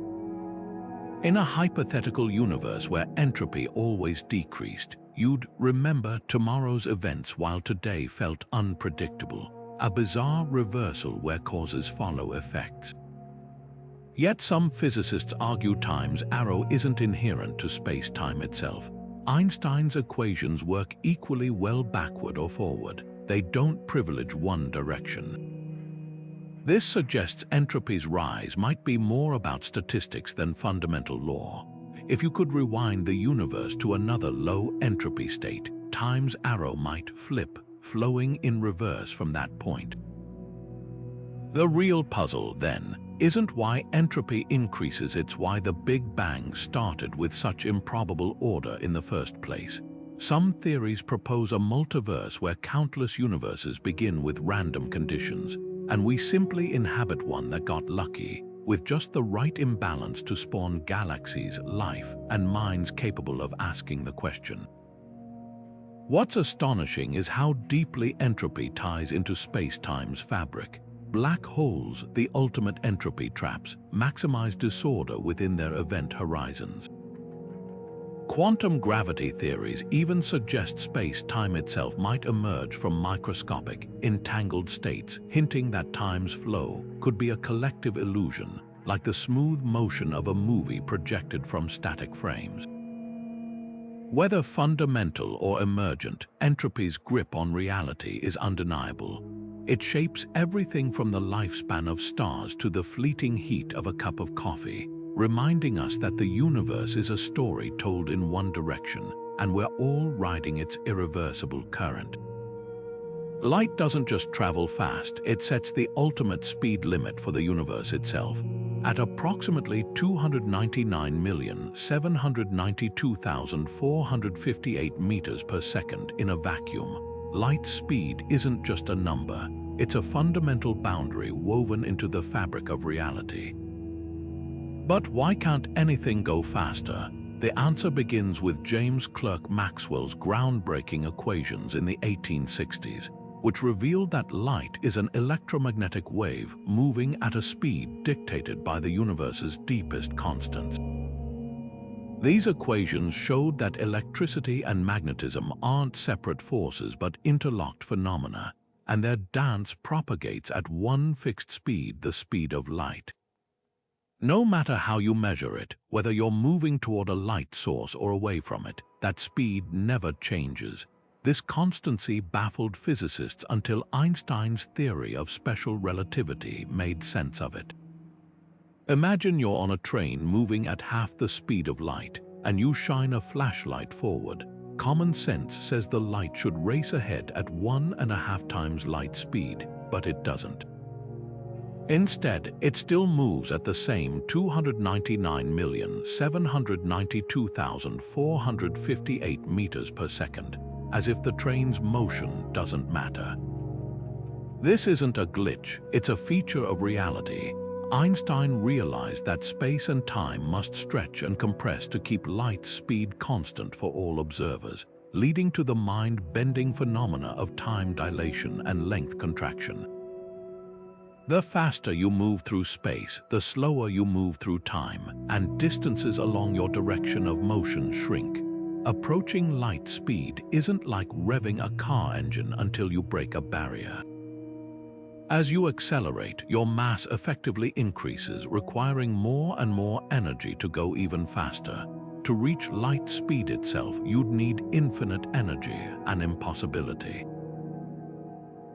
In a hypothetical universe where entropy always decreased, you'd remember tomorrow's events while today felt unpredictable, a bizarre reversal where causes follow effects. Yet some physicists argue time's arrow isn't inherent to space-time itself. Einstein's equations work equally well backward or forward. They don't privilege one direction. This suggests entropy's rise might be more about statistics than fundamental law. If you could rewind the universe to another low-entropy state, time's arrow might flip, flowing in reverse from that point. The real puzzle, then, isn't why entropy increases, it's why the Big Bang started with such improbable order in the first place. Some theories propose a multiverse where countless universes begin with random conditions, and we simply inhabit one that got lucky, with just the right imbalance to spawn galaxies, life, and minds capable of asking the question. What's astonishing is how deeply entropy ties into space-time's fabric. Black holes, the ultimate entropy traps, maximize disorder within their event horizons. Quantum gravity theories even suggest space-time itself might emerge from microscopic, entangled states, hinting that time's flow could be a collective illusion, like the smooth motion of a movie projected from static frames. Whether fundamental or emergent, entropy's grip on reality is undeniable. It shapes everything from the lifespan of stars to the fleeting heat of a cup of coffee, reminding us that the universe is a story told in one direction, and we're all riding its irreversible current. Light doesn't just travel fast, it sets the ultimate speed limit for the universe itself. At approximately 299,792,458 meters per second in a vacuum, light's speed isn't just a number, it's a fundamental boundary woven into the fabric of reality. But why can't anything go faster? The answer begins with James Clerk Maxwell's groundbreaking equations in the 1860s, which revealed that light is an electromagnetic wave moving at a speed dictated by the universe's deepest constants. These equations showed that electricity and magnetism aren't separate forces but interlocked phenomena, and their dance propagates at one fixed speed, the speed of light. No matter how you measure it, whether you're moving toward a light source or away from it, that speed never changes. This constancy baffled physicists until Einstein's theory of special relativity made sense of it. Imagine you're on a train moving at half the speed of light, and you shine a flashlight forward. Common sense says the light should race ahead at 1.5 times light speed, but it doesn't. Instead, it still moves at the same 299,792,458 meters per second. as if the train's motion doesn't matter. This isn't a glitch, it's a feature of reality. Einstein realized that space and time must stretch and compress to keep light's speed constant for all observers, leading to the mind-bending phenomena of time dilation and length contraction. The faster you move through space, the slower you move through time, and distances along your direction of motion shrink. Approaching light speed isn't like revving a car engine until you break a barrier. As you accelerate, your mass effectively increases, requiring more and more energy to go even faster. To reach light speed itself, you'd need infinite energy, an impossibility.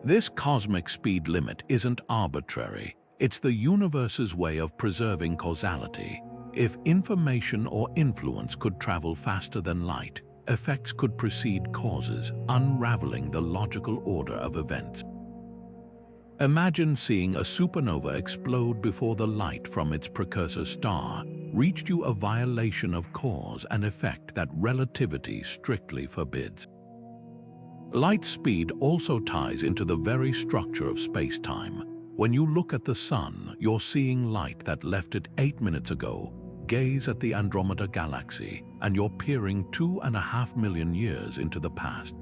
This cosmic speed limit isn't arbitrary. It's the universe's way of preserving causality. If information or influence could travel faster than light, effects could precede causes, unraveling the logical order of events. Imagine seeing a supernova explode before the light from its precursor star reached you, a violation of cause and effect that relativity strictly forbids. Light speed also ties into the very structure of space-time. When you look at the sun, you're seeing light that left it 8 minutes ago. Gaze at the Andromeda galaxy, and you're peering 2.5 million years into the past.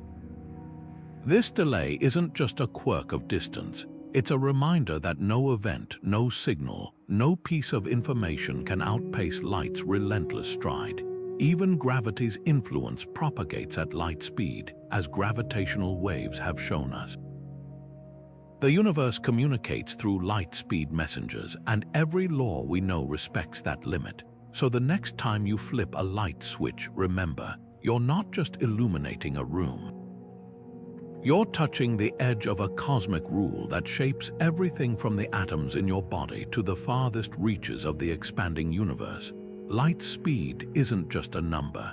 This delay isn't just a quirk of distance. It's a reminder that no event, no signal, no piece of information can outpace light's relentless stride. Even gravity's influence propagates at light speed, as gravitational waves have shown us. The universe communicates through light-speed messengers, and every law we know respects that limit. So the next time you flip a light switch, remember, you're not just illuminating a room. You're touching the edge of a cosmic rule that shapes everything from the atoms in your body to the farthest reaches of the expanding universe. Light speed isn't just a number.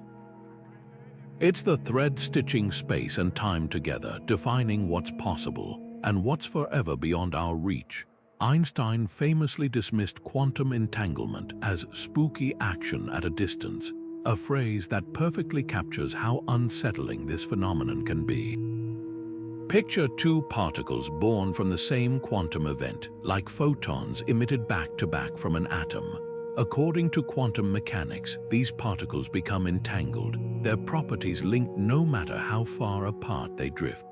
It's the thread stitching space and time together, defining what's possible and what's forever beyond our reach. Einstein famously dismissed quantum entanglement as spooky action at a distance, a phrase that perfectly captures how unsettling this phenomenon can be. Picture two particles born from the same quantum event, like photons emitted back-to-back from an atom. According to quantum mechanics, these particles become entangled, their properties linked no matter how far apart they drift.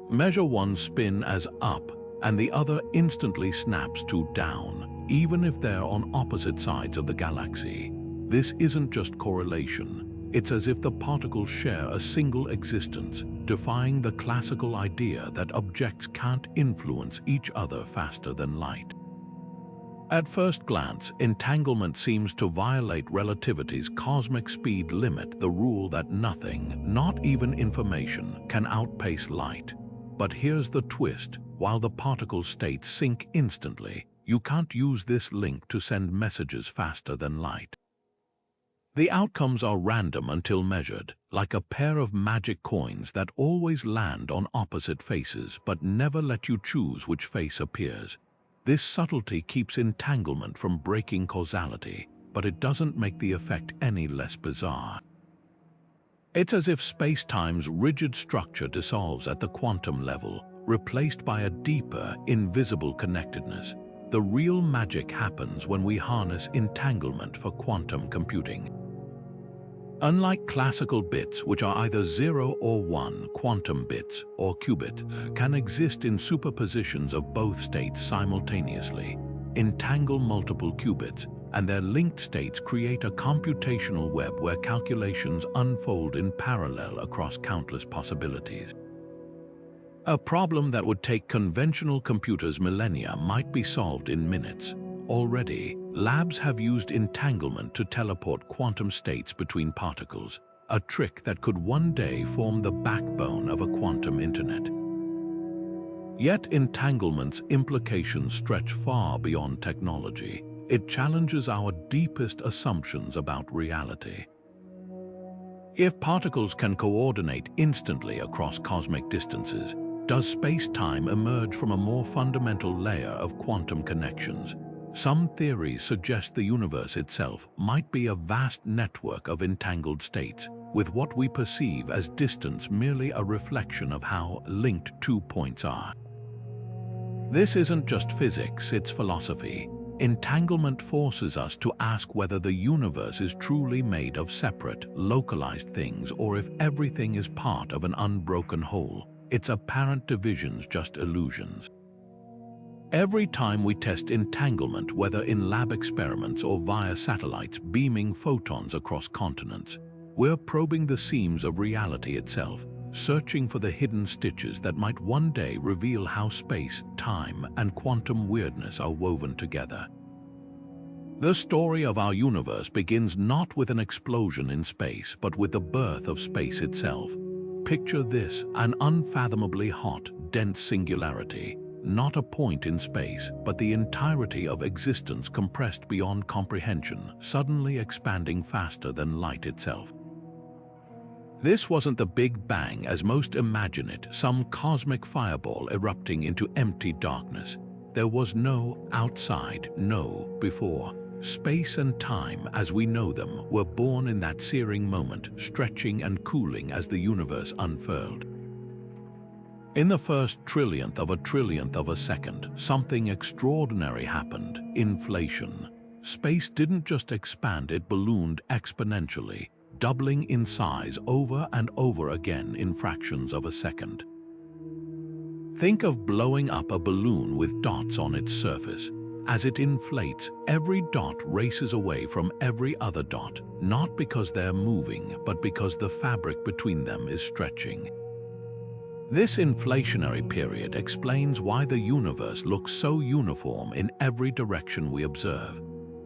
Measure one spin as up, and the other instantly snaps to down, even if they're on opposite sides of the galaxy. This isn't just correlation. It's as if the particles share a single existence, defying the classical idea that objects can't influence each other faster than light. At first glance, entanglement seems to violate relativity's cosmic speed limit, the rule that nothing, not even information, can outpace light. But here's the twist: while the particle states sync instantly, you can't use this link to send messages faster than light. The outcomes are random until measured, like a pair of magic coins that always land on opposite faces but never let you choose which face appears. This subtlety keeps entanglement from breaking causality, but it doesn't make the effect any less bizarre. It's as if space-time's rigid structure dissolves at the quantum level, replaced by a deeper, invisible connectedness. The real magic happens when we harness entanglement for quantum computing. Unlike classical bits, which are either 0 or 1, quantum bits, or qubits, can exist in superpositions of both states simultaneously. Entangle multiple qubits, and their linked states create a computational web where calculations unfold in parallel across countless possibilities. A problem that would take conventional computers millennia might be solved in minutes. Already, labs have used entanglement to teleport quantum states between particles, a trick that could one day form the backbone of a quantum internet. Yet entanglement's implications stretch far beyond technology. It challenges our deepest assumptions about reality. If particles can coordinate instantly across cosmic distances, does space-time emerge from a more fundamental layer of quantum connections? Some theories suggest the universe itself might be a vast network of entangled states, with what we perceive as distance merely a reflection of how linked 2 points are. This isn't just physics, it's philosophy. Entanglement forces us to ask whether the universe is truly made of separate, localized things, or if everything is part of an unbroken whole, its apparent divisions just illusions. Every time we test entanglement, whether in lab experiments or via satellites beaming photons across continents, we're probing the seams of reality itself, searching for the hidden stitches that might one day reveal how space, time, and quantum weirdness are woven together. The story of our universe begins not with an explosion in space, but with the birth of space itself. Picture this: an unfathomably hot, dense singularity, not a point in space, but the entirety of existence compressed beyond comprehension, suddenly expanding faster than light itself. This wasn't the Big Bang as most imagine it, some cosmic fireball erupting into empty darkness. There was no outside, no before. Space and time, as we know them, were born in that searing moment, stretching and cooling as the universe unfurled. In the first trillionth of a second, something extraordinary happened: inflation. Space didn't just expand, it ballooned exponentially, doubling in size over and over again in fractions of a second. Think of blowing up a balloon with dots on its surface. As it inflates, every dot races away from every other dot, not because they're moving, but because the fabric between them is stretching. This inflationary period explains why the universe looks so uniform in every direction we observe.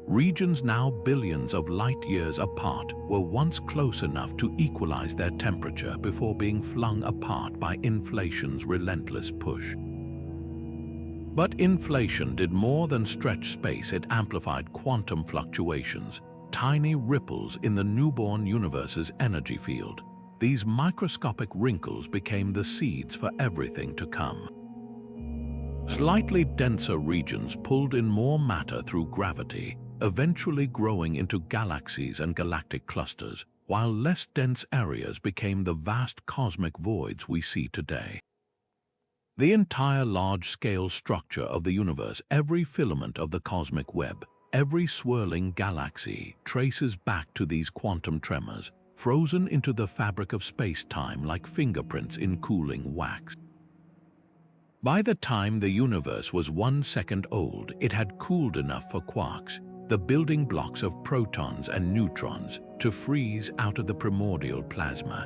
Regions now billions of light-years apart were once close enough to equalize their temperature before being flung apart by inflation's relentless push. But inflation did more than stretch space, it amplified quantum fluctuations, tiny ripples in the newborn universe's energy field. These microscopic wrinkles became the seeds for everything to come. Slightly denser regions pulled in more matter through gravity, eventually growing into galaxies and galactic clusters, while less dense areas became the vast cosmic voids we see today. The entire large-scale structure of the universe, every filament of the cosmic web, every swirling galaxy, traces back to these quantum tremors, frozen into the fabric of space-time like fingerprints in cooling wax. By the time the universe was 1 second old, it had cooled enough for quarks, the building blocks of protons and neutrons, to freeze out of the primordial plasma.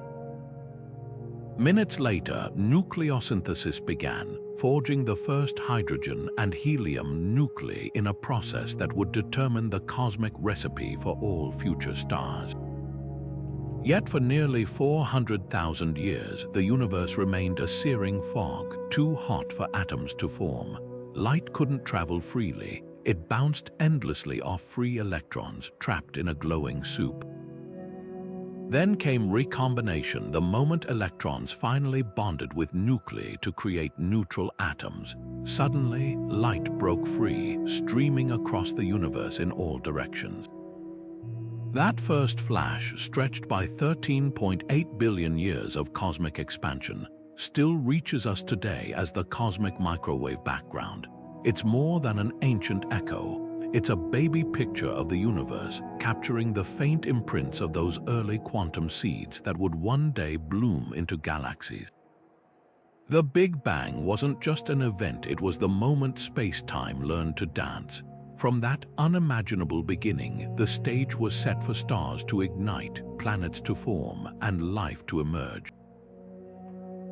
Minutes later, nucleosynthesis began, forging the first hydrogen and helium nuclei in a process that would determine the cosmic recipe for all future stars. Yet for nearly 400,000 years, the universe remained a searing fog, too hot for atoms to form. Light couldn't travel freely. It bounced endlessly off free electrons trapped in a glowing soup. Then came recombination, the moment electrons finally bonded with nuclei to create neutral atoms. Suddenly, light broke free, streaming across the universe in all directions. That first flash, stretched by 13.8 billion years of cosmic expansion, still reaches us today as the cosmic microwave background. It's more than an ancient echo. It's a baby picture of the universe, capturing the faint imprints of those early quantum seeds that would one day bloom into galaxies. The Big Bang wasn't just an event, it was the moment space-time learned to dance. From that unimaginable beginning, the stage was set for stars to ignite, planets to form, and life to emerge.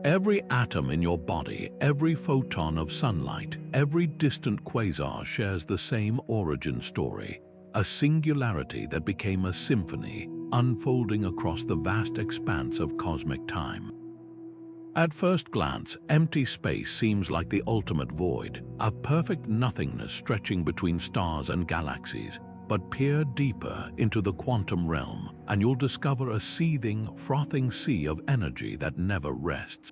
Every atom in your body, every photon of sunlight, every distant quasar shares the same origin story, a singularity that became a symphony, unfolding across the vast expanse of cosmic time. At first glance, empty space seems like the ultimate void, a perfect nothingness stretching between stars and galaxies. But peer deeper into the quantum realm, and you'll discover a seething, frothing sea of energy that never rests.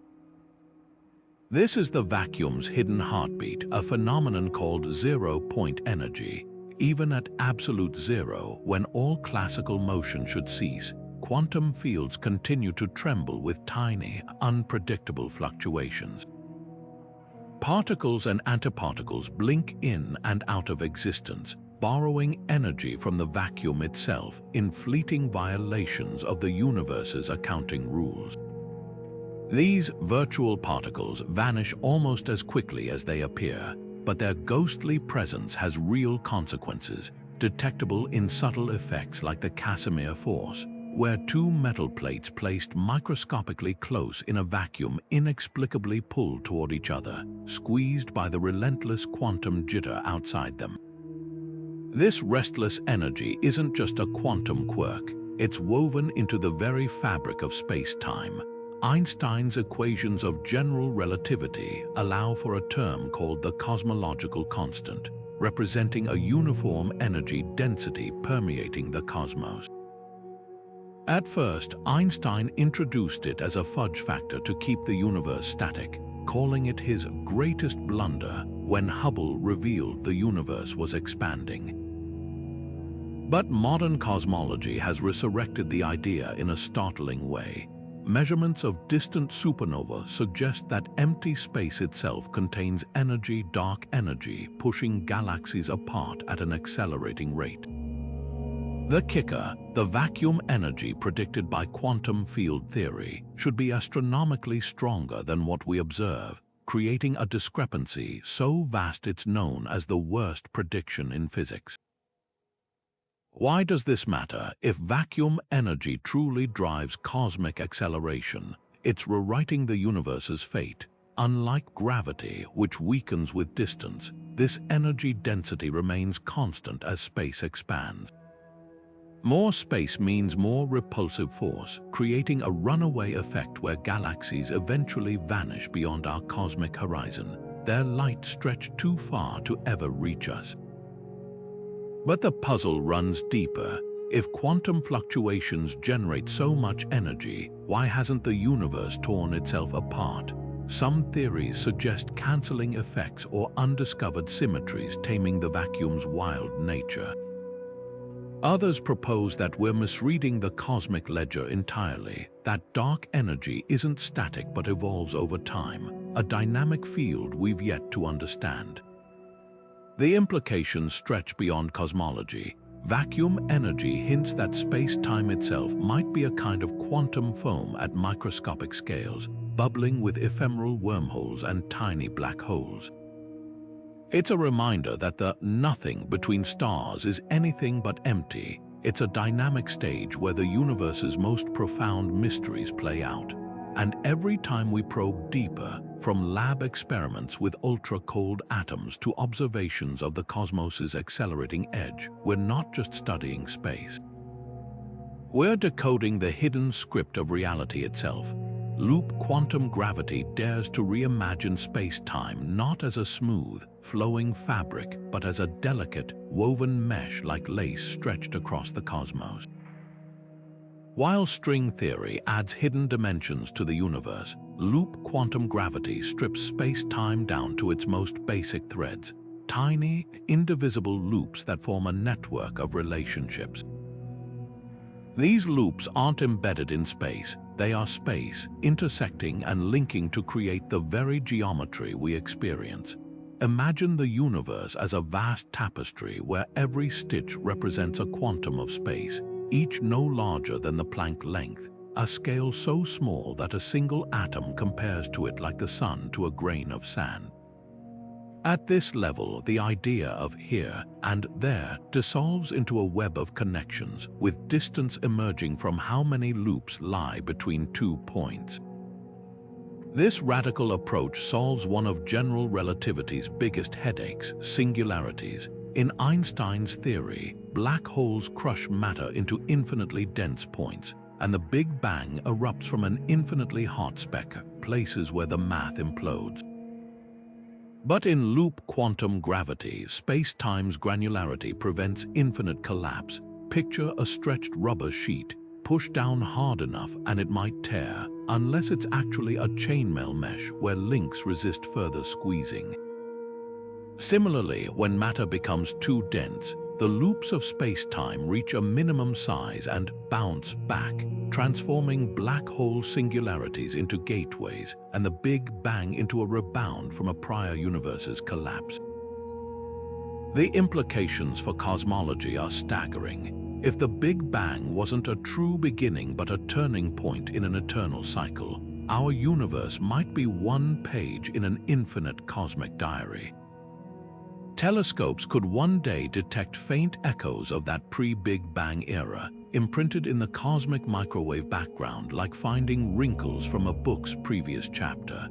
This is the vacuum's hidden heartbeat, a phenomenon called zero-point energy. Even at absolute zero, when all classical motion should cease, quantum fields continue to tremble with tiny, unpredictable fluctuations. Particles and antiparticles blink in and out of existence, borrowing energy from the vacuum itself in fleeting violations of the universe's accounting rules. These virtual particles vanish almost as quickly as they appear, but their ghostly presence has real consequences, detectable in subtle effects like the Casimir force, where two metal plates placed microscopically close in a vacuum inexplicably pull toward each other, squeezed by the relentless quantum jitter outside them. This restless energy isn't just a quantum quirk, it's woven into the very fabric of space-time. Einstein's equations of general relativity allow for a term called the cosmological constant, representing a uniform energy density permeating the cosmos. At first, Einstein introduced it as a fudge factor to keep the universe static, calling it his greatest blunder when Hubble revealed the universe was expanding. But modern cosmology has resurrected the idea in a startling way. Measurements of distant supernovae suggest that empty space itself contains energy, dark energy, pushing galaxies apart at an accelerating rate. The kicker, the vacuum energy predicted by quantum field theory, should be astronomically stronger than what we observe, creating a discrepancy so vast it's known as the worst prediction in physics. Why does this matter? If vacuum energy truly drives cosmic acceleration, it's rewriting the universe's fate. Unlike gravity, which weakens with distance, this energy density remains constant as space expands. More space means more repulsive force, creating a runaway effect where galaxies eventually vanish beyond our cosmic horizon, their light stretched too far to ever reach us. But the puzzle runs deeper. If quantum fluctuations generate so much energy, why hasn't the universe torn itself apart? Some theories suggest cancelling effects or undiscovered symmetries taming the vacuum's wild nature. Others propose that we're misreading the cosmic ledger entirely, that dark energy isn't static but evolves over time, a dynamic field we've yet to understand. The implications stretch beyond cosmology. Vacuum energy hints that space-time itself might be a kind of quantum foam at microscopic scales, bubbling with ephemeral wormholes and tiny black holes. It's a reminder that the nothing between stars is anything but empty. It's a dynamic stage where the universe's most profound mysteries play out. And every time we probe deeper, from lab experiments with ultra-cold atoms to observations of the cosmos's accelerating edge, we're not just studying space. We're decoding the hidden script of reality itself. Loop quantum gravity dares to reimagine space-time not as a smooth, flowing fabric, but as a delicate, woven mesh like lace stretched across the cosmos. While string theory adds hidden dimensions to the universe, loop quantum gravity strips space-time down to its most basic threads, tiny, indivisible loops that form a network of relationships. These loops aren't embedded in space, they are space, intersecting and linking to create the very geometry we experience. Imagine the universe as a vast tapestry where every stitch represents a quantum of space, each no larger than the Planck length, a scale so small that a single atom compares to it like the sun to a grain of sand. At this level, the idea of here and there dissolves into a web of connections, with distance emerging from how many loops lie between 2 points. This radical approach solves one of general relativity's biggest headaches, singularities. In Einstein's theory, black holes crush matter into infinitely dense points, and the Big Bang erupts from an infinitely hot speck, places where the math implodes. But in loop quantum gravity, space-time's granularity prevents infinite collapse. Picture a stretched rubber sheet. Push down hard enough and it might tear, unless it's actually a chainmail mesh where links resist further squeezing. Similarly, when matter becomes too dense, the loops of space-time reach a minimum size and bounce back, transforming black hole singularities into gateways and the Big Bang into a rebound from a prior universe's collapse. The implications for cosmology are staggering. If the Big Bang wasn't a true beginning but a turning point in an eternal cycle, our universe might be one page in an infinite cosmic diary. Telescopes could one day detect faint echoes of that pre-Big Bang era, imprinted in the cosmic microwave background like finding wrinkles from a book's previous chapter.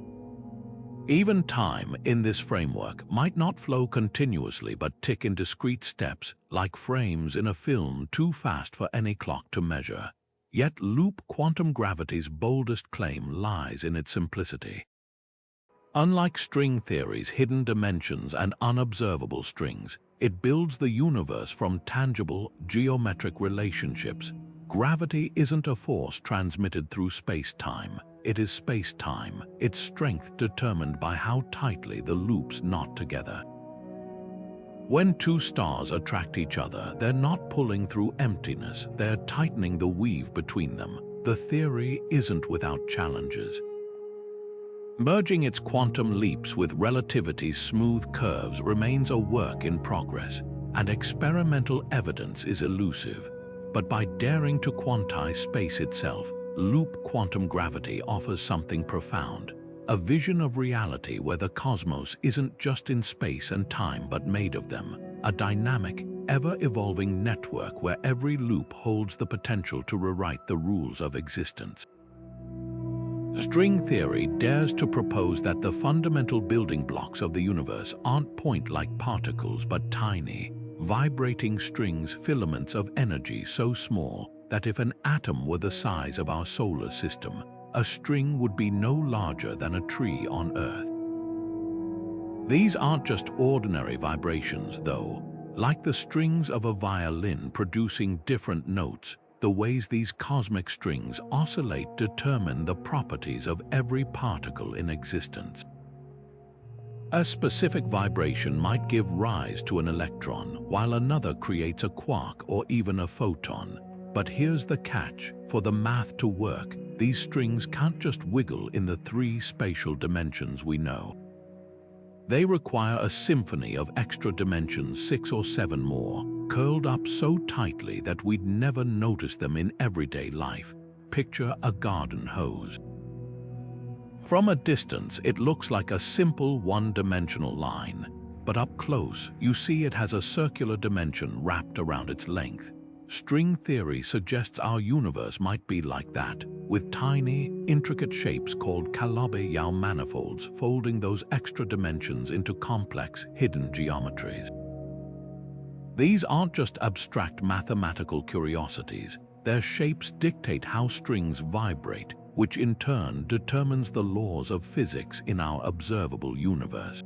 Even time, in this framework, might not flow continuously but tick in discrete steps, like frames in a film too fast for any clock to measure. Yet loop quantum gravity's boldest claim lies in its simplicity. Unlike string theory's hidden dimensions and unobservable strings, it builds the universe from tangible, geometric relationships. Gravity isn't a force transmitted through space-time. It is space-time, its strength determined by how tightly the loops knot together. When two stars attract each other, they're not pulling through emptiness, they're tightening the weave between them. The theory isn't without challenges. Merging its quantum leaps with relativity's smooth curves remains a work in progress, and experimental evidence is elusive. But by daring to quantize space itself, loop quantum gravity offers something profound, a vision of reality where the cosmos isn't just in space and time but made of them, a dynamic, ever-evolving network where every loop holds the potential to rewrite the rules of existence. String theory dares to propose that the fundamental building blocks of the universe aren't point-like particles but tiny, vibrating strings, filaments of energy so small that if an atom were the size of our solar system, a string would be no larger than a tree on Earth. These aren't just ordinary vibrations, though. Like the strings of a violin producing different notes, the ways these cosmic strings oscillate determine the properties of every particle in existence. A specific vibration might give rise to an electron, while another creates a quark or even a photon. But here's the catch: for the math to work, these strings can't just wiggle in the three spatial dimensions we know. They require a symphony of extra dimensions, 6 or 7 more, curled up so tightly that we'd never notice them in everyday life. Picture a garden hose. From a distance, it looks like a simple one-dimensional line, but up close, you see it has a circular dimension wrapped around its length. String theory suggests our universe might be like that, with tiny, intricate shapes called Calabi-Yau manifolds folding those extra dimensions into complex, hidden geometries. These aren't just abstract mathematical curiosities. Their shapes dictate how strings vibrate, which in turn determines the laws of physics in our observable universe.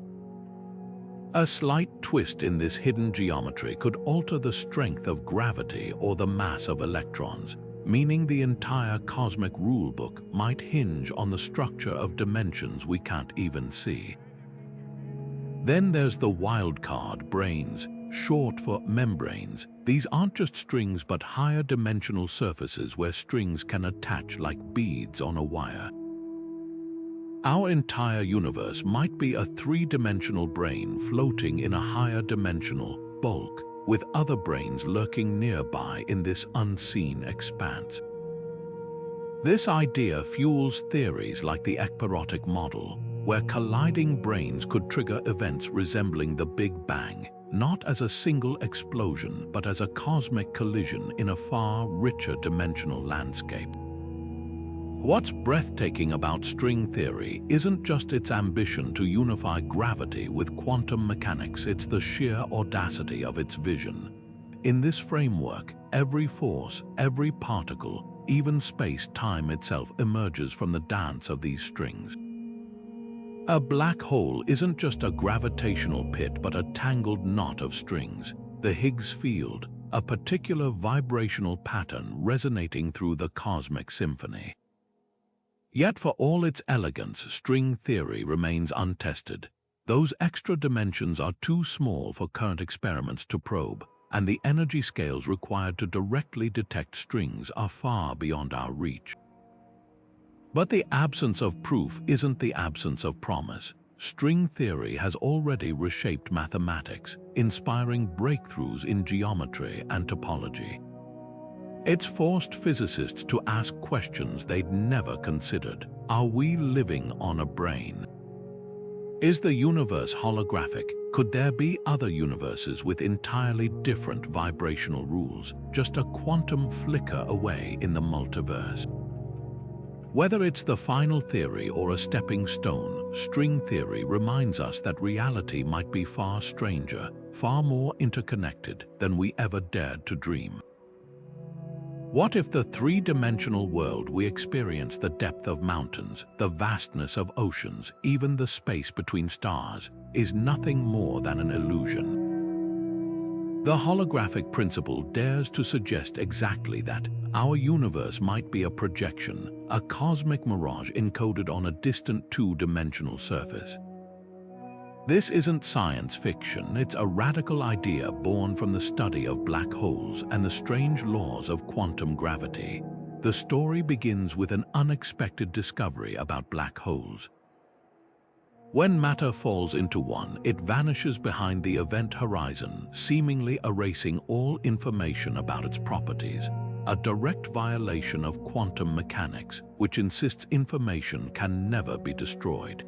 A slight twist in this hidden geometry could alter the strength of gravity or the mass of electrons, meaning the entire cosmic rulebook might hinge on the structure of dimensions we can't even see. Then there's the wild card, brains, short for membranes. These aren't just strings but higher dimensional surfaces where strings can attach like beads on a wire. Our entire universe might be a three-dimensional brain floating in a higher dimensional bulk, with other brains lurking nearby in this unseen expanse. This idea fuels theories like the ekpyrotic model, where colliding brains could trigger events resembling the Big Bang, not as a single explosion but as a cosmic collision in a far richer dimensional landscape. What's breathtaking about string theory isn't just its ambition to unify gravity with quantum mechanics, it's the sheer audacity of its vision. In this framework, every force, every particle, even space-time itself emerges from the dance of these strings. A black hole isn't just a gravitational pit but a tangled knot of strings, the Higgs field, a particular vibrational pattern resonating through the cosmic symphony. Yet for all its elegance, string theory remains untested. Those extra dimensions are too small for current experiments to probe, and the energy scales required to directly detect strings are far beyond our reach. But the absence of proof isn't the absence of promise. String theory has already reshaped mathematics, inspiring breakthroughs in geometry and topology. It's forced physicists to ask questions they'd never considered. Are we living on a brain? Is the universe holographic? Could there be other universes with entirely different vibrational rules, just a quantum flicker away in the multiverse? Whether it's the final theory or a stepping stone, string theory reminds us that reality might be far stranger, far more interconnected than we ever dared to dream. What if the three-dimensional world we experience, the depth of mountains, the vastness of oceans, even the space between stars, is nothing more than an illusion? The holographic principle dares to suggest exactly that. Our universe might be a projection, a cosmic mirage encoded on a distant two-dimensional surface. This isn't science fiction, it's a radical idea born from the study of black holes and the strange laws of quantum gravity. The story begins with an unexpected discovery about black holes. When matter falls into one, it vanishes behind the event horizon, seemingly erasing all information about its properties. A direct violation of quantum mechanics, which insists information can never be destroyed.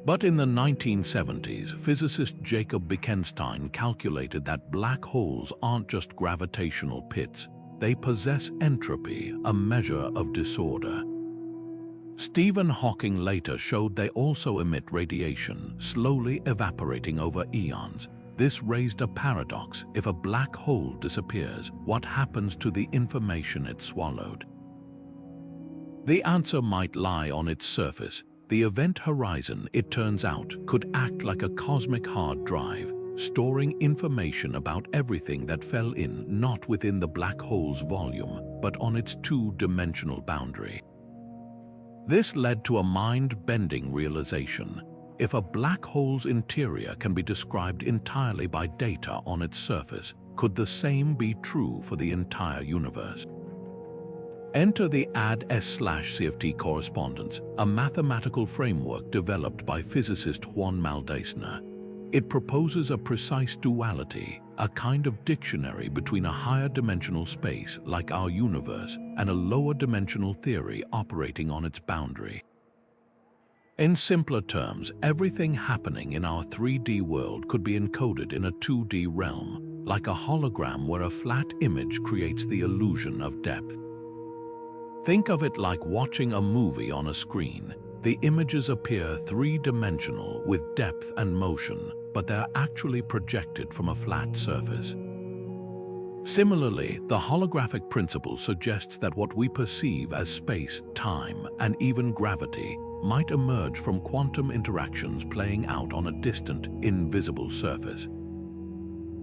But in the 1970s, physicist Jacob Bekenstein calculated that black holes aren't just gravitational pits, they possess entropy, a measure of disorder. Stephen Hawking later showed they also emit radiation, slowly evaporating over eons. This raised a paradox. If a black hole disappears, what happens to the information it swallowed? The answer might lie on its surface. The event horizon, it turns out, could act like a cosmic hard drive, storing information about everything that fell in, not within the black hole's volume, but on its two-dimensional boundary. This led to a mind-bending realization. If a black hole's interior can be described entirely by data on its surface, could the same be true for the entire universe? Enter the AD/S/CFT correspondence, a mathematical framework developed by physicist Juan Maldacena. It proposes a precise duality, a kind of dictionary between a higher dimensional space, like our universe, and a lower dimensional theory operating on its boundary. In simpler terms, everything happening in our 3D world could be encoded in a 2D realm, like a hologram where a flat image creates the illusion of depth. Think of it like watching a movie on a screen. The images appear three-dimensional with depth and motion, but they're actually projected from a flat surface. Similarly, the holographic principle suggests that what we perceive as space, time, and even gravity might emerge from quantum interactions playing out on a distant, invisible surface.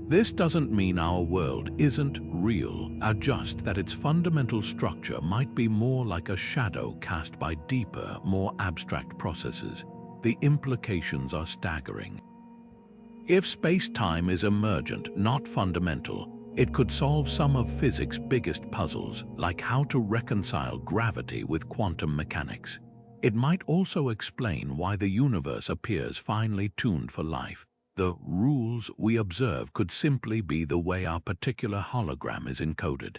This doesn't mean our world isn't real, just that its fundamental structure might be more like a shadow cast by deeper, more abstract processes. The implications are staggering. If space-time is emergent, not fundamental, it could solve some of physics' biggest puzzles, like how to reconcile gravity with quantum mechanics. It might also explain why the universe appears finely tuned for life. The rules we observe could simply be the way our particular hologram is encoded.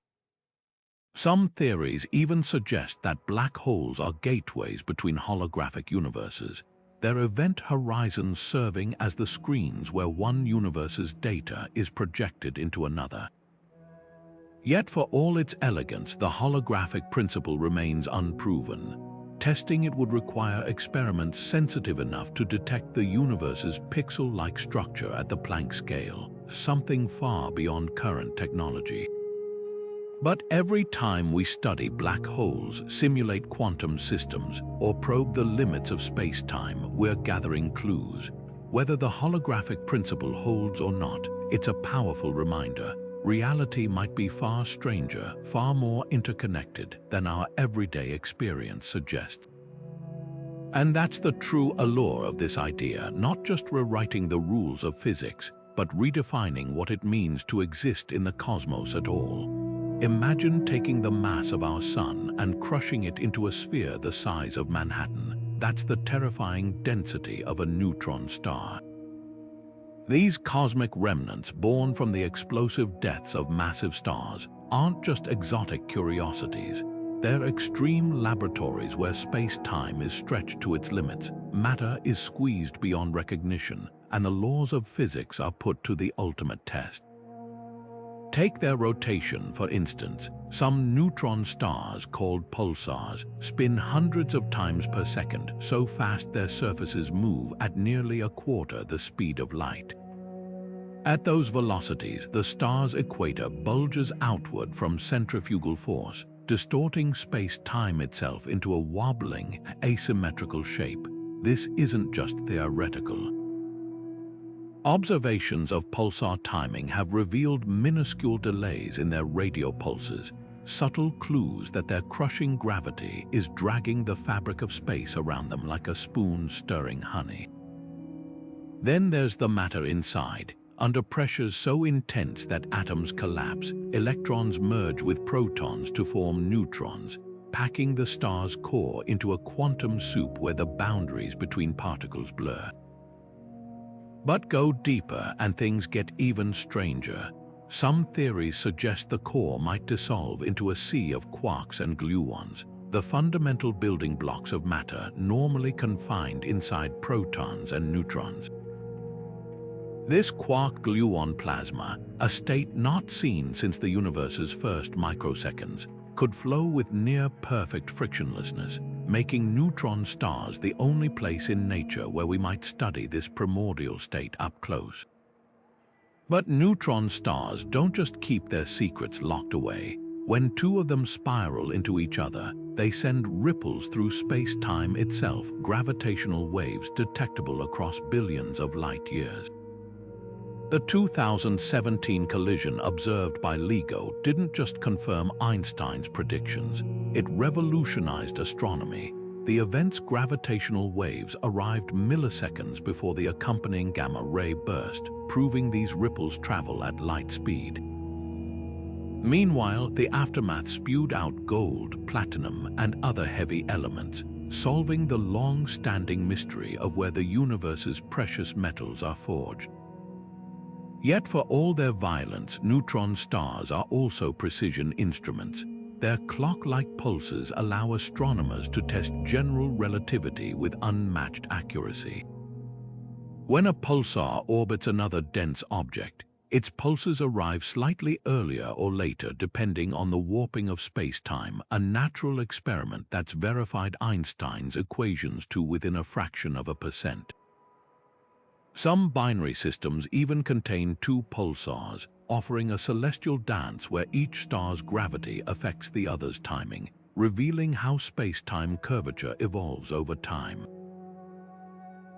Some theories even suggest that black holes are gateways between holographic universes, their event horizons serving as the screens where one universe's data is projected into another. Yet for all its elegance, the holographic principle remains unproven. Testing it would require experiments sensitive enough to detect the universe's pixel-like structure at the Planck scale, something far beyond current technology. But every time we study black holes, simulate quantum systems, or probe the limits of space-time, we're gathering clues. Whether the holographic principle holds or not, it's a powerful reminder. Reality might be far stranger, far more interconnected than our everyday experience suggests. And that's the true allure of this idea, not just rewriting the rules of physics, but redefining what it means to exist in the cosmos at all. Imagine taking the mass of our sun and crushing it into a sphere the size of Manhattan. That's the terrifying density of a neutron star. These cosmic remnants, born from the explosive deaths of massive stars, aren't just exotic curiosities. They're extreme laboratories where space-time is stretched to its limits, matter is squeezed beyond recognition, and the laws of physics are put to the ultimate test. Take their rotation, for instance. Some neutron stars, called pulsars, spin hundreds of times per second, so fast their surfaces move at nearly a quarter the speed of light. At those velocities, the star's equator bulges outward from centrifugal force, distorting space-time itself into a wobbling, asymmetrical shape. This isn't just theoretical. Observations of pulsar timing have revealed minuscule delays in their radio pulses, subtle clues that their crushing gravity is dragging the fabric of space around them like a spoon stirring honey. Then there's the matter inside. Under pressures so intense that atoms collapse, electrons merge with protons to form neutrons, packing the star's core into a quantum soup where the boundaries between particles blur. But go deeper and things get even stranger. Some theories suggest the core might dissolve into a sea of quarks and gluons, the fundamental building blocks of matter normally confined inside protons and neutrons. This quark-gluon plasma, a state not seen since the universe's first microseconds, could flow with near-perfect frictionlessness, making neutron stars the only place in nature where we might study this primordial state up close. But neutron stars don't just keep their secrets locked away. When two of them spiral into each other, they send ripples through space-time itself, gravitational waves detectable across billions of light years. The 2017 collision observed by LIGO didn't just confirm Einstein's predictions, it revolutionized astronomy. The event's gravitational waves arrived milliseconds before the accompanying gamma-ray burst, proving these ripples travel at light speed. Meanwhile, the aftermath spewed out gold, platinum, and other heavy elements, solving the long-standing mystery of where the universe's precious metals are forged. Yet for all their violence, neutron stars are also precision instruments. Their clock-like pulses allow astronomers to test general relativity with unmatched accuracy. When a pulsar orbits another dense object, its pulses arrive slightly earlier or later depending on the warping of space-time, a natural experiment that's verified Einstein's equations to within a fraction of a percent. Some binary systems even contain two pulsars, offering a celestial dance where each star's gravity affects the other's timing, revealing how space-time curvature evolves over time.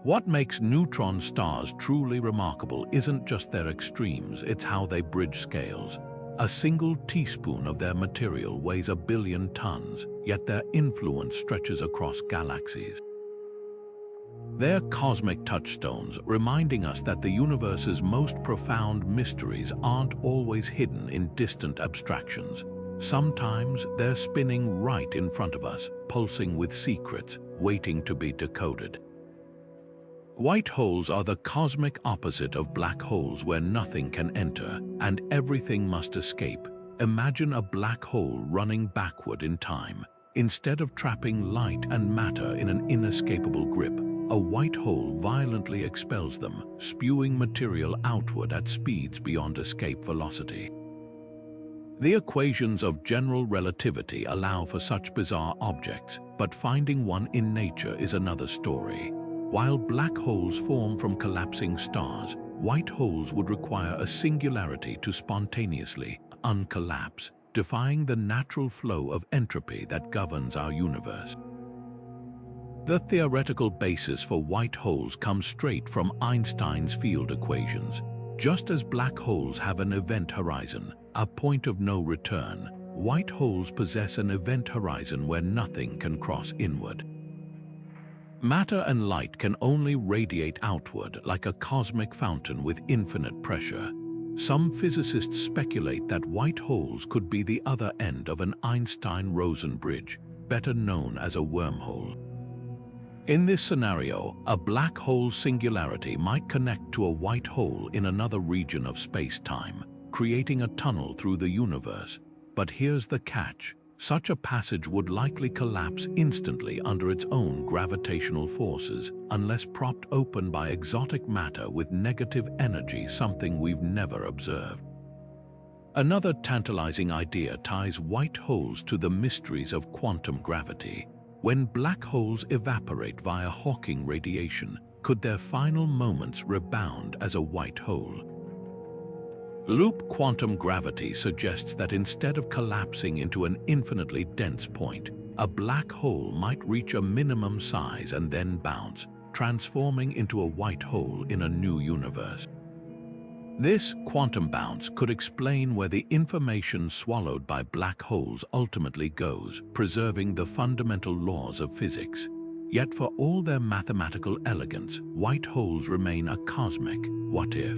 What makes neutron stars truly remarkable isn't just their extremes, it's how they bridge scales. A single teaspoon of their material weighs 1 billion tons, yet their influence stretches across galaxies. They're cosmic touchstones, reminding us that the universe's most profound mysteries aren't always hidden in distant abstractions. Sometimes they're spinning right in front of us, pulsing with secrets, waiting to be decoded. White holes are the cosmic opposite of black holes where nothing can enter and everything must escape. Imagine a black hole running backward in time. Instead of trapping light and matter in an inescapable grip, a white hole violently expels them, spewing material outward at speeds beyond escape velocity. The equations of general relativity allow for such bizarre objects, but finding one in nature is another story. While black holes form from collapsing stars, white holes would require a singularity to spontaneously uncollapse, defying the natural flow of entropy that governs our universe. The theoretical basis for white holes comes straight from Einstein's field equations. Just as black holes have an event horizon, a point of no return, white holes possess an event horizon where nothing can cross inward. Matter and light can only radiate outward like a cosmic fountain with infinite pressure. Some physicists speculate that white holes could be the other end of an Einstein-Rosen bridge, better known as a wormhole. In this scenario, a black hole singularity might connect to a white hole in another region of space-time, creating a tunnel through the universe. But here's the catch. Such a passage would likely collapse instantly under its own gravitational forces unless propped open by exotic matter with negative energy, something we've never observed. Another tantalizing idea ties white holes to the mysteries of quantum gravity. When black holes evaporate via Hawking radiation, could their final moments rebound as a white hole? Loop quantum gravity suggests that instead of collapsing into an infinitely dense point, a black hole might reach a minimum size and then bounce, transforming into a white hole in a new universe. This quantum bounce could explain where the information swallowed by black holes ultimately goes, preserving the fundamental laws of physics. Yet for all their mathematical elegance, white holes remain a cosmic what if.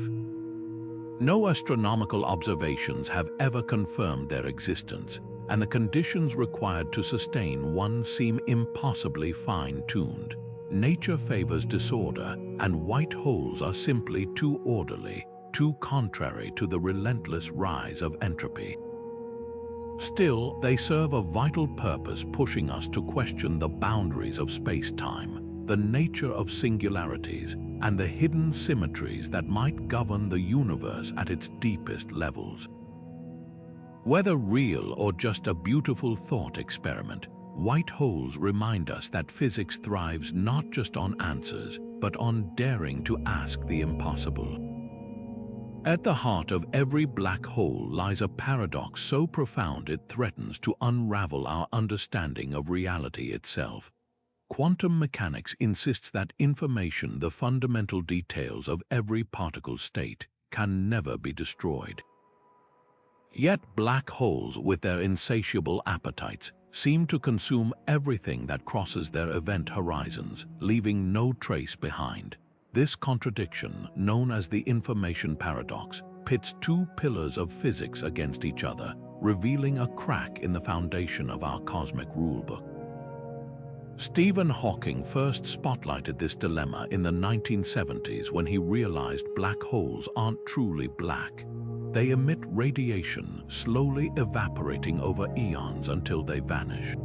No astronomical observations have ever confirmed their existence, and the conditions required to sustain one seem impossibly fine-tuned. Nature favors disorder, and white holes are simply too orderly, too contrary to the relentless rise of entropy. Still, they serve a vital purpose, pushing us to question the boundaries of space-time, the nature of singularities, and the hidden symmetries that might govern the universe at its deepest levels. Whether real or just a beautiful thought experiment, white holes remind us that physics thrives not just on answers, but on daring to ask the impossible. At the heart of every black hole lies a paradox so profound it threatens to unravel our understanding of reality itself. Quantum mechanics insists that information, the fundamental details of every particle state, can never be destroyed. Yet black holes, with their insatiable appetites, seem to consume everything that crosses their event horizons, leaving no trace behind. This contradiction, known as the information paradox, pits two pillars of physics against each other, revealing a crack in the foundation of our cosmic rulebook. Stephen Hawking first spotlighted this dilemma in the 1970s when he realized black holes aren't truly black. They emit radiation, slowly evaporating over eons until they vanish.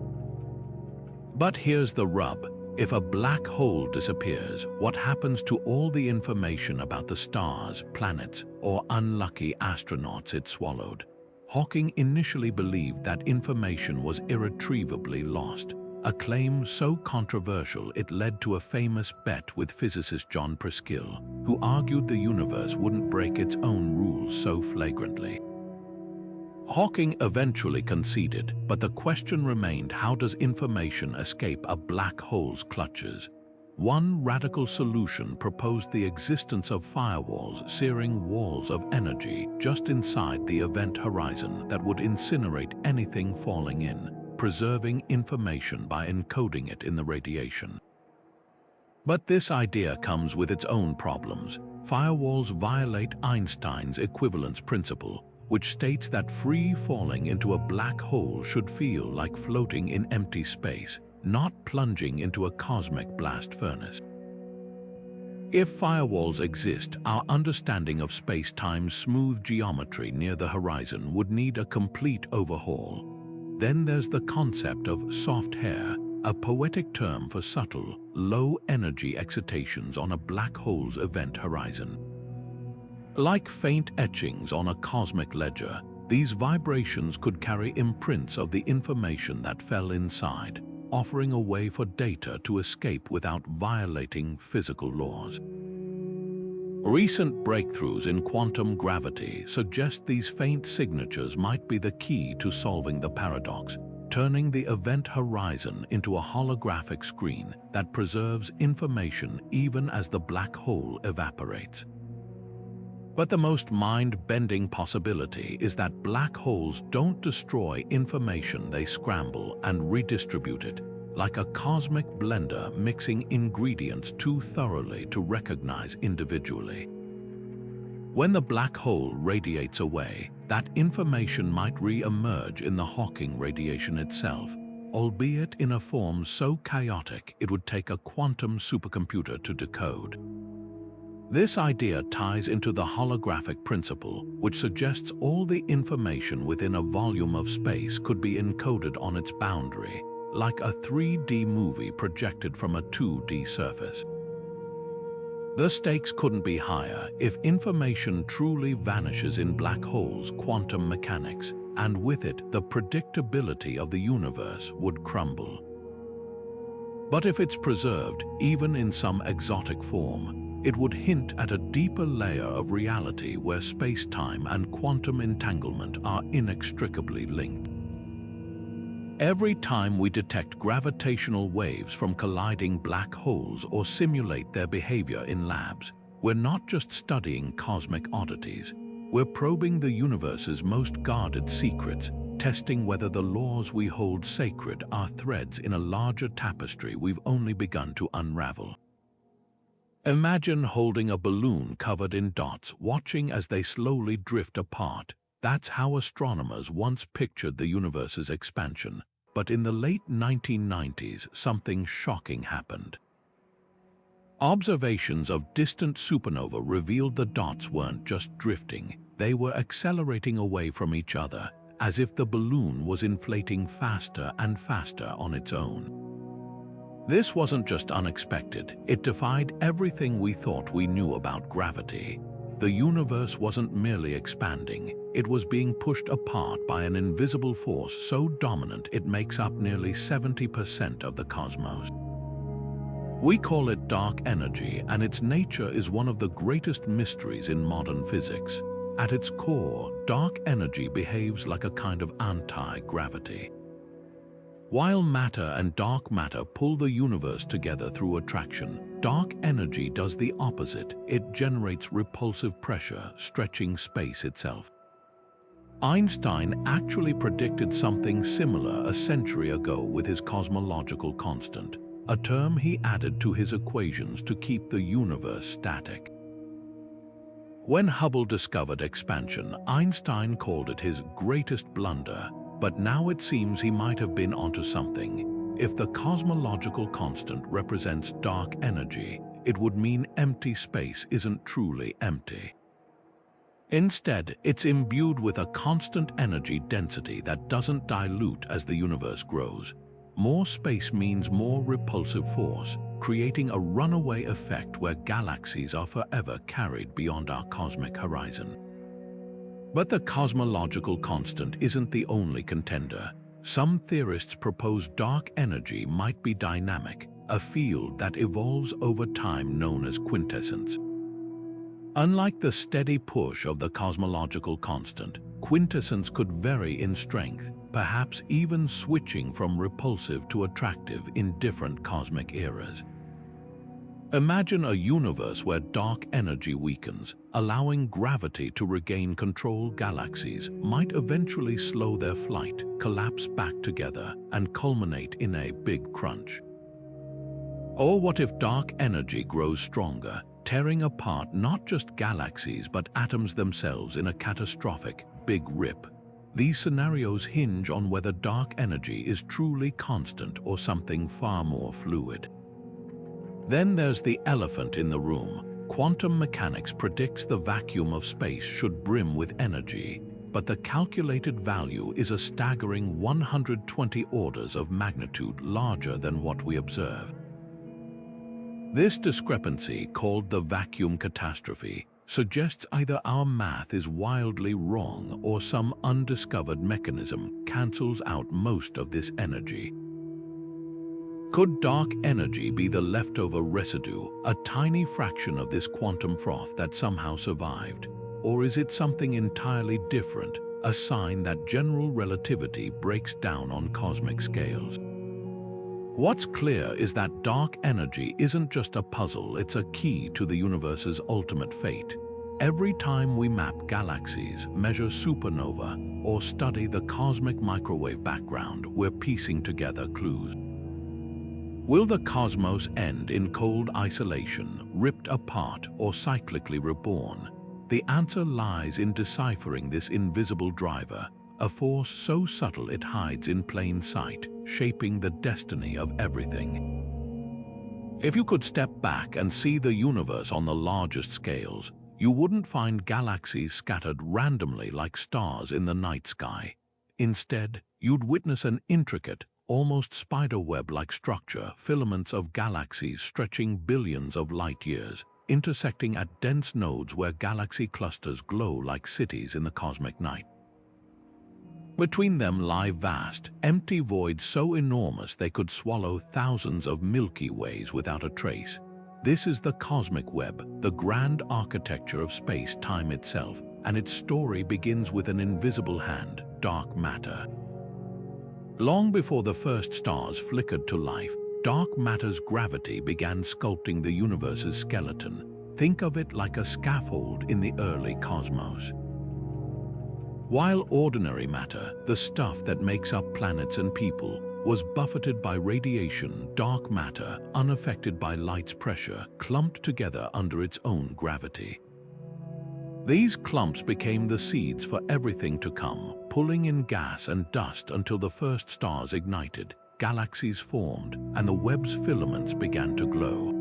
But here's the rub. If a black hole disappears, what happens to all the information about the stars, planets, or unlucky astronauts it swallowed? Hawking initially believed that information was irretrievably lost, a claim so controversial it led to a famous bet with physicist John Preskill, who argued the universe wouldn't break its own rules so flagrantly. Hawking eventually conceded, but the question remained: how does information escape a black hole's clutches? One radical solution proposed the existence of firewalls, searing walls of energy just inside the event horizon that would incinerate anything falling in, preserving information by encoding it in the radiation. But this idea comes with its own problems. Firewalls violate Einstein's equivalence principle, which states that free falling into a black hole should feel like floating in empty space, not plunging into a cosmic blast furnace. If firewalls exist, our understanding of space-time's smooth geometry near the horizon would need a complete overhaul. Then there's the concept of soft hair, a poetic term for subtle, low-energy excitations on a black hole's event horizon. Like faint etchings on a cosmic ledger, these vibrations could carry imprints of the information that fell inside, offering a way for data to escape without violating physical laws. Recent breakthroughs in quantum gravity suggest these faint signatures might be the key to solving the paradox, turning the event horizon into a holographic screen that preserves information even as the black hole evaporates. But the most mind-bending possibility is that black holes don't destroy information, they scramble and redistribute it. like a cosmic blender mixing ingredients too thoroughly to recognize individually. When the black hole radiates away, that information might re-emerge in the Hawking radiation itself, albeit in a form so chaotic it would take a quantum supercomputer to decode. This idea ties into the holographic principle, which suggests all the information within a volume of space could be encoded on its boundary, like a 3D movie projected from a 2D surface. The stakes couldn't be higher if information truly vanishes in black holes' quantum mechanics, and with it, the predictability of the universe would crumble. But if it's preserved, even in some exotic form, it would hint at a deeper layer of reality where space-time and quantum entanglement are inextricably linked. Every time we detect gravitational waves from colliding black holes or simulate their behavior in labs, we're not just studying cosmic oddities, we're probing the universe's most guarded secrets, testing whether the laws we hold sacred are threads in a larger tapestry we've only begun to unravel. Imagine holding a balloon covered in dots, watching as they slowly drift apart. That's how astronomers once pictured the universe's expansion. But in the late 1990s, something shocking happened. Observations of distant supernova revealed the dots weren't just drifting, they were accelerating away from each other, as if the balloon was inflating faster and faster on its own. This wasn't just unexpected, it defied everything we thought we knew about gravity. The universe wasn't merely expanding, it was being pushed apart by an invisible force so dominant it makes up nearly 70% of the cosmos. We call it dark energy, and its nature is one of the greatest mysteries in modern physics. At its core, dark energy behaves like a kind of anti-gravity. While matter and dark matter pull the universe together through attraction, dark energy does the opposite. It generates repulsive pressure, stretching space itself. Einstein actually predicted something similar a century ago with his cosmological constant, a term he added to his equations to keep the universe static. When Hubble discovered expansion, Einstein called it his greatest blunder. But now it seems he might have been onto something. If the cosmological constant represents dark energy, it would mean empty space isn't truly empty. Instead, it's imbued with a constant energy density that doesn't dilute as the universe grows. More space means more repulsive force, creating a runaway effect where galaxies are forever carried beyond our cosmic horizon. But the cosmological constant isn't the only contender. Some theorists propose dark energy might be dynamic, a field that evolves over time known as quintessence. Unlike the steady push of the cosmological constant, quintessence could vary in strength, perhaps even switching from repulsive to attractive in different cosmic eras. Imagine a universe where dark energy weakens, allowing gravity to regain control. Galaxies might eventually slow their flight, collapse back together, and culminate in a big crunch. Or what if dark energy grows stronger, tearing apart not just galaxies but atoms themselves in a catastrophic, big rip? These scenarios hinge on whether dark energy is truly constant or something far more fluid. Then there's the elephant in the room. Quantum mechanics predicts the vacuum of space should brim with energy, but the calculated value is a staggering 120 orders of magnitude larger than what we observe. This discrepancy, called the vacuum catastrophe, suggests either our math is wildly wrong or some undiscovered mechanism cancels out most of this energy. Could dark energy be the leftover residue, a tiny fraction of this quantum froth that somehow survived? Or is it something entirely different, a sign that general relativity breaks down on cosmic scales? What's clear is that dark energy isn't just a puzzle, it's a key to the universe's ultimate fate. Every time we map galaxies, measure supernova, or study the cosmic microwave background, we're piecing together clues. Will the cosmos end in cold isolation, ripped apart, or cyclically reborn? The answer lies in deciphering this invisible driver, a force so subtle it hides in plain sight, shaping the destiny of everything. If you could step back and see the universe on the largest scales, you wouldn't find galaxies scattered randomly like stars in the night sky. Instead, you'd witness an intricate, almost spiderweb-like structure, filaments of galaxies stretching billions of light-years, intersecting at dense nodes where galaxy clusters glow like cities in the cosmic night. Between them lie vast, empty voids so enormous they could swallow thousands of Milky Ways without a trace. This is the cosmic web, the grand architecture of space-time itself, and its story begins with an invisible hand, dark matter. Long before the first stars flickered to life, dark matter's gravity began sculpting the universe's skeleton. Think of it like a scaffold in the early cosmos. While ordinary matter, the stuff that makes up planets and people, was buffeted by radiation, dark matter, unaffected by light's pressure, clumped together under its own gravity. These clumps became the seeds for everything to come, pulling in gas and dust until the first stars ignited, galaxies formed, and the web's filaments began to glow.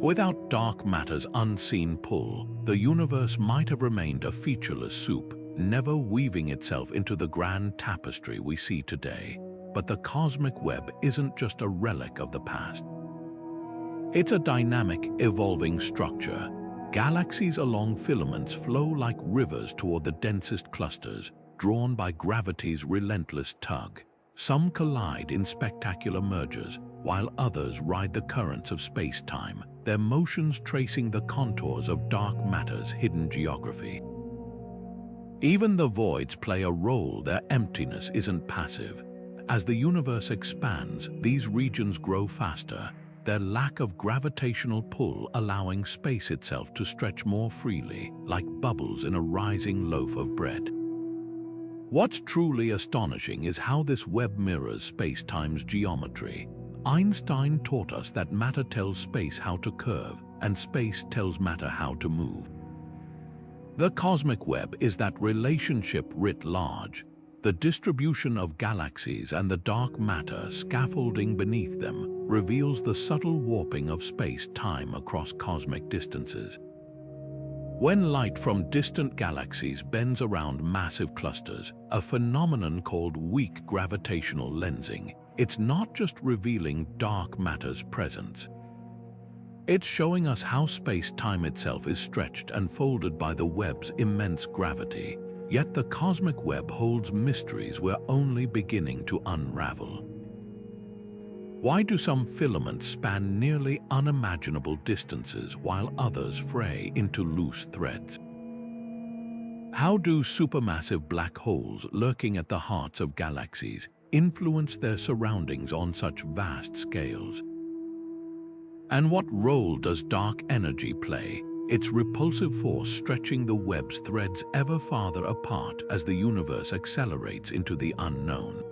Without dark matter's unseen pull, the universe might have remained a featureless soup, never weaving itself into the grand tapestry we see today. But the cosmic web isn't just a relic of the past. It's a dynamic, evolving structure. Galaxies along filaments flow like rivers toward the densest clusters, drawn by gravity's relentless tug. Some collide in spectacular mergers, while others ride the currents of space-time, their motions tracing the contours of dark matter's hidden geography. Even the voids play a role. Their emptiness isn't passive. As the universe expands, these regions grow faster, their lack of gravitational pull allowing space itself to stretch more freely, like bubbles in a rising loaf of bread. What's truly astonishing is how this web mirrors space-time's geometry. Einstein taught us that matter tells space how to curve, and space tells matter how to move. The cosmic web is that relationship writ large, the distribution of galaxies and the dark matter scaffolding beneath them reveals the subtle warping of space-time across cosmic distances. When light from distant galaxies bends around massive clusters, a phenomenon called weak gravitational lensing, it's not just revealing dark matter's presence. It's showing us how space-time itself is stretched and folded by the web's immense gravity. Yet the cosmic web holds mysteries we're only beginning to unravel. Why do some filaments span nearly unimaginable distances while others fray into loose threads? How do supermassive black holes lurking at the hearts of galaxies influence their surroundings on such vast scales? And what role does dark energy play, its repulsive force stretching the web's threads ever farther apart as the universe accelerates into the unknown?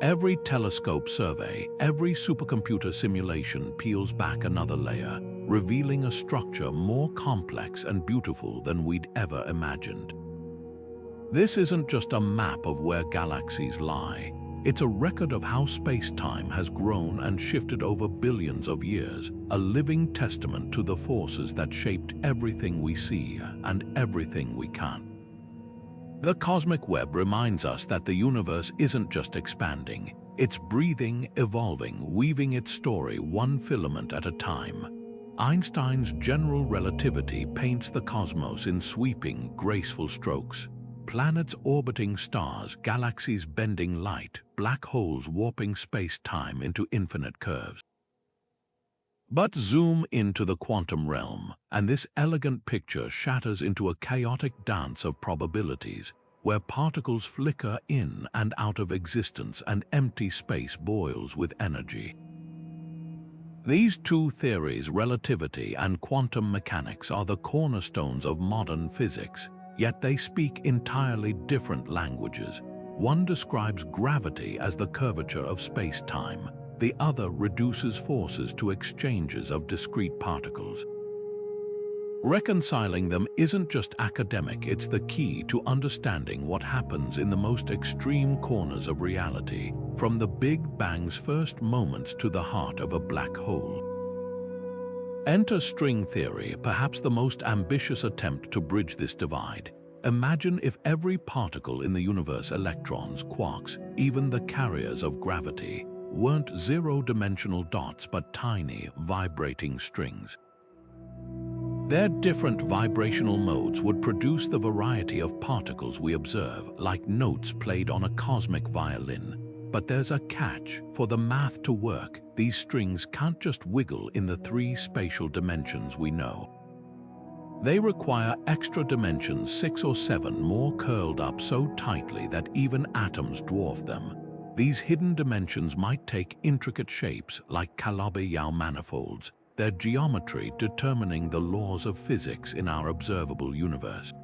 Every telescope survey, every supercomputer simulation peels back another layer, revealing a structure more complex and beautiful than we'd ever imagined. This isn't just a map of where galaxies lie. It's a record of how space-time has grown and shifted over billions of years, a living testament to the forces that shaped everything we see and everything we can't. The cosmic web reminds us that the universe isn't just expanding, it's breathing, evolving, weaving its story one filament at a time. Einstein's general relativity paints the cosmos in sweeping, graceful strokes. Planets orbiting stars, galaxies bending light, black holes warping space-time into infinite curves. But zoom into the quantum realm, and this elegant picture shatters into a chaotic dance of probabilities, where particles flicker in and out of existence and empty space boils with energy. These two theories, relativity and quantum mechanics, are the cornerstones of modern physics. Yet they speak entirely different languages. One describes gravity as the curvature of space-time, the other reduces forces to exchanges of discrete particles. Reconciling them isn't just academic, it's the key to understanding what happens in the most extreme corners of reality, from the Big Bang's first moments to the heart of a black hole. Enter string theory, perhaps the most ambitious attempt to bridge this divide. Imagine if every particle in the universe, electrons, quarks, even the carriers of gravity, weren't zero-dimensional dots but tiny, vibrating strings. Their different vibrational modes would produce the variety of particles we observe, like notes played on a cosmic violin. But there's a catch. For the math to work, these strings can't just wiggle in the three spatial dimensions we know. They require extra dimensions, 6 or 7 more, curled up so tightly that even atoms dwarf them. These hidden dimensions might take intricate shapes like Calabi-Yau manifolds, their geometry determining the laws of physics in our observable universe.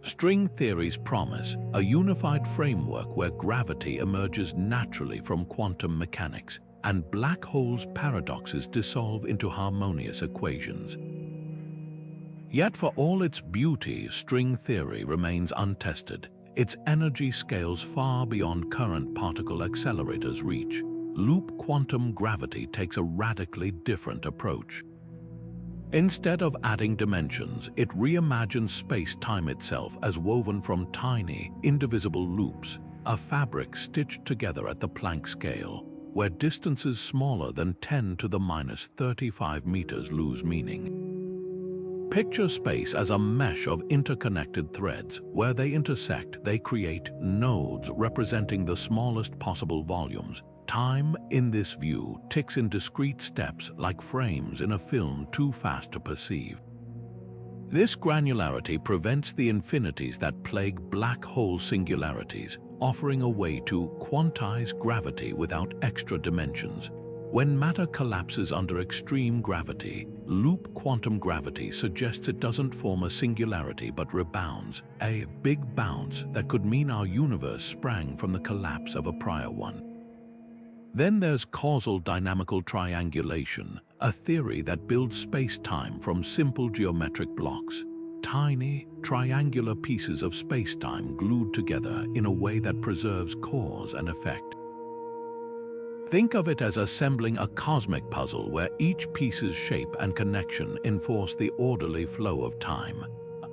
String theories promise a unified framework where gravity emerges naturally from quantum mechanics and black holes' paradoxes dissolve into harmonious equations. Yet for all its beauty, string theory remains untested. Its energy scales far beyond current particle accelerators' reach. Loop quantum gravity takes a radically different approach. Instead of adding dimensions, it reimagines space-time itself as woven from tiny, indivisible loops, a fabric stitched together at the Planck scale, where distances smaller than 10 to the minus 35 meters lose meaning. Picture space as a mesh of interconnected threads. Where they intersect, they create nodes representing the smallest possible volumes. Time, in this view, ticks in discrete steps like frames in a film too fast to perceive. This granularity prevents the infinities that plague black hole singularities, offering a way to quantize gravity without extra dimensions. When matter collapses under extreme gravity, loop quantum gravity suggests it doesn't form a singularity but rebounds, a big bounce that could mean our universe sprang from the collapse of a prior one. Then there's causal dynamical triangulation, a theory that builds space-time from simple geometric blocks, tiny, triangular pieces of space-time glued together in a way that preserves cause and effect. Think of it as assembling a cosmic puzzle where each piece's shape and connection enforce the orderly flow of time.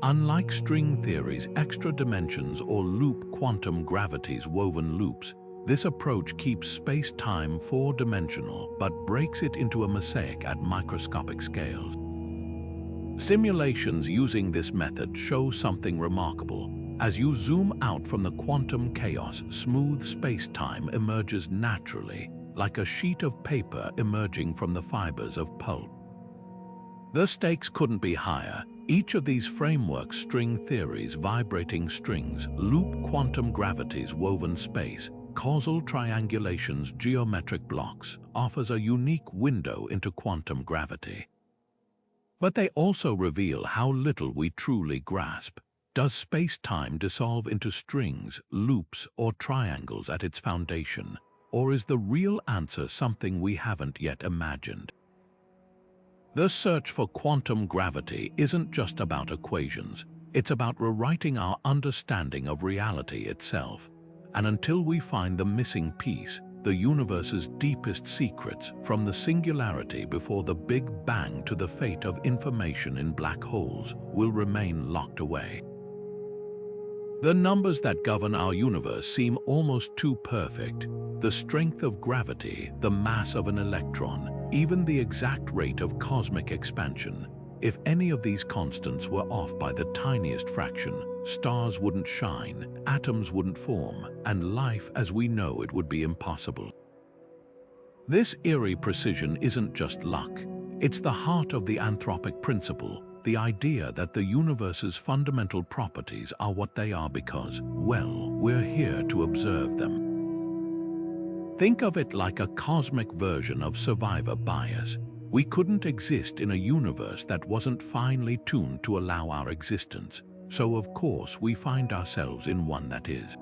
Unlike string theory's extra dimensions or loop quantum gravity's woven loops, this approach keeps space-time four-dimensional but breaks it into a mosaic at microscopic scales. Simulations using this method show something remarkable. As you zoom out from the quantum chaos, smooth space-time emerges naturally, like a sheet of paper emerging from the fibers of pulp. The stakes couldn't be higher. Each of these frameworks, string theories, vibrating strings, loop quantum gravities, woven space, causal triangulations, geometric blocks, offers a unique window into quantum gravity. But they also reveal how little we truly grasp. Does space-time dissolve into strings, loops, or triangles at its foundation? Or is the real answer something we haven't yet imagined? The search for quantum gravity isn't just about equations. It's about rewriting our understanding of reality itself. And until we find the missing piece, the universe's deepest secrets, from the singularity before the Big Bang to the fate of information in black holes, will remain locked away. The numbers that govern our universe seem almost too perfect. The strength of gravity, the mass of an electron, even the exact rate of cosmic expansion. If any of these constants were off by the tiniest fraction, stars wouldn't shine, atoms wouldn't form, and life as we know it would be impossible. This eerie precision isn't just luck. It's the heart of the Anthropic Principle, the idea that the universe's fundamental properties are what they are because, well, we're here to observe them. Think of it like a cosmic version of survivor bias. We couldn't exist in a universe that wasn't finely tuned to allow our existence, so of course we find ourselves in one that is.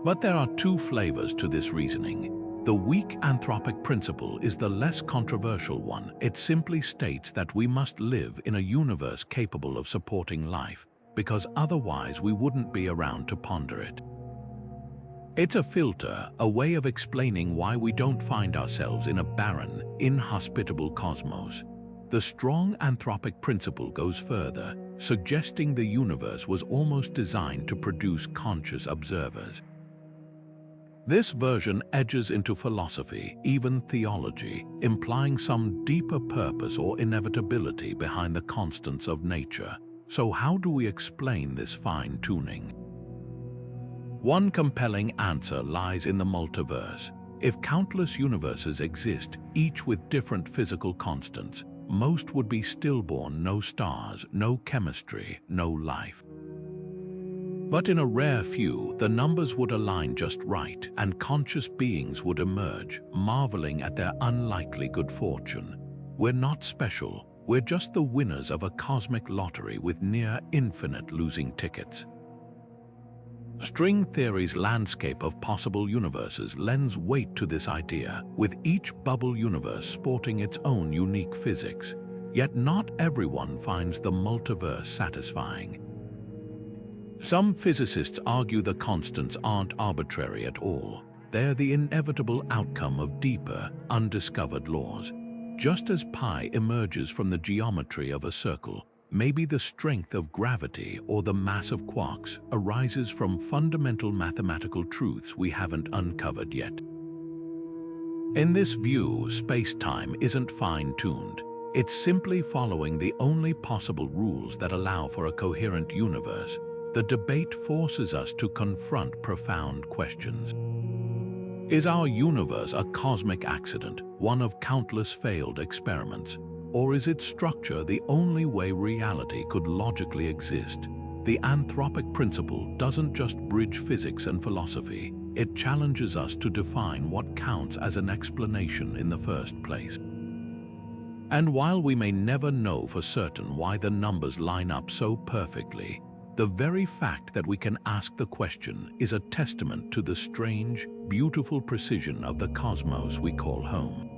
But there are two flavors to this reasoning. The weak Anthropic Principle is the less controversial one. It simply states that we must live in a universe capable of supporting life, because otherwise we wouldn't be around to ponder it. It's a filter, a way of explaining why we don't find ourselves in a barren, inhospitable cosmos. The strong Anthropic Principle goes further, suggesting the universe was almost designed to produce conscious observers. This version edges into philosophy, even theology, implying some deeper purpose or inevitability behind the constants of nature. So how do we explain this fine-tuning? One compelling answer lies in the multiverse. If countless universes exist, each with different physical constants, most would be stillborn, no stars, no chemistry, no life. But in a rare few, the numbers would align just right, and conscious beings would emerge, marveling at their unlikely good fortune. We're not special, we're just the winners of a cosmic lottery with near infinite losing tickets. String theory's landscape of possible universes lends weight to this idea, with each bubble universe sporting its own unique physics. Yet not everyone finds the multiverse satisfying. Some physicists argue the constants aren't arbitrary at all. They're the inevitable outcome of deeper, undiscovered laws. Just as pi emerges from the geometry of a circle, maybe the strength of gravity or the mass of quarks arises from fundamental mathematical truths we haven't uncovered yet. In this view, space-time isn't fine-tuned. It's simply following the only possible rules that allow for a coherent universe. The debate forces us to confront profound questions. Is our universe a cosmic accident, one of countless failed experiments? Or is its structure the only way reality could logically exist? The Anthropic Principle doesn't just bridge physics and philosophy, it challenges us to define what counts as an explanation in the first place. And while we may never know for certain why the numbers line up so perfectly, the very fact that we can ask the question is a testament to the strange, beautiful precision of the cosmos we call home.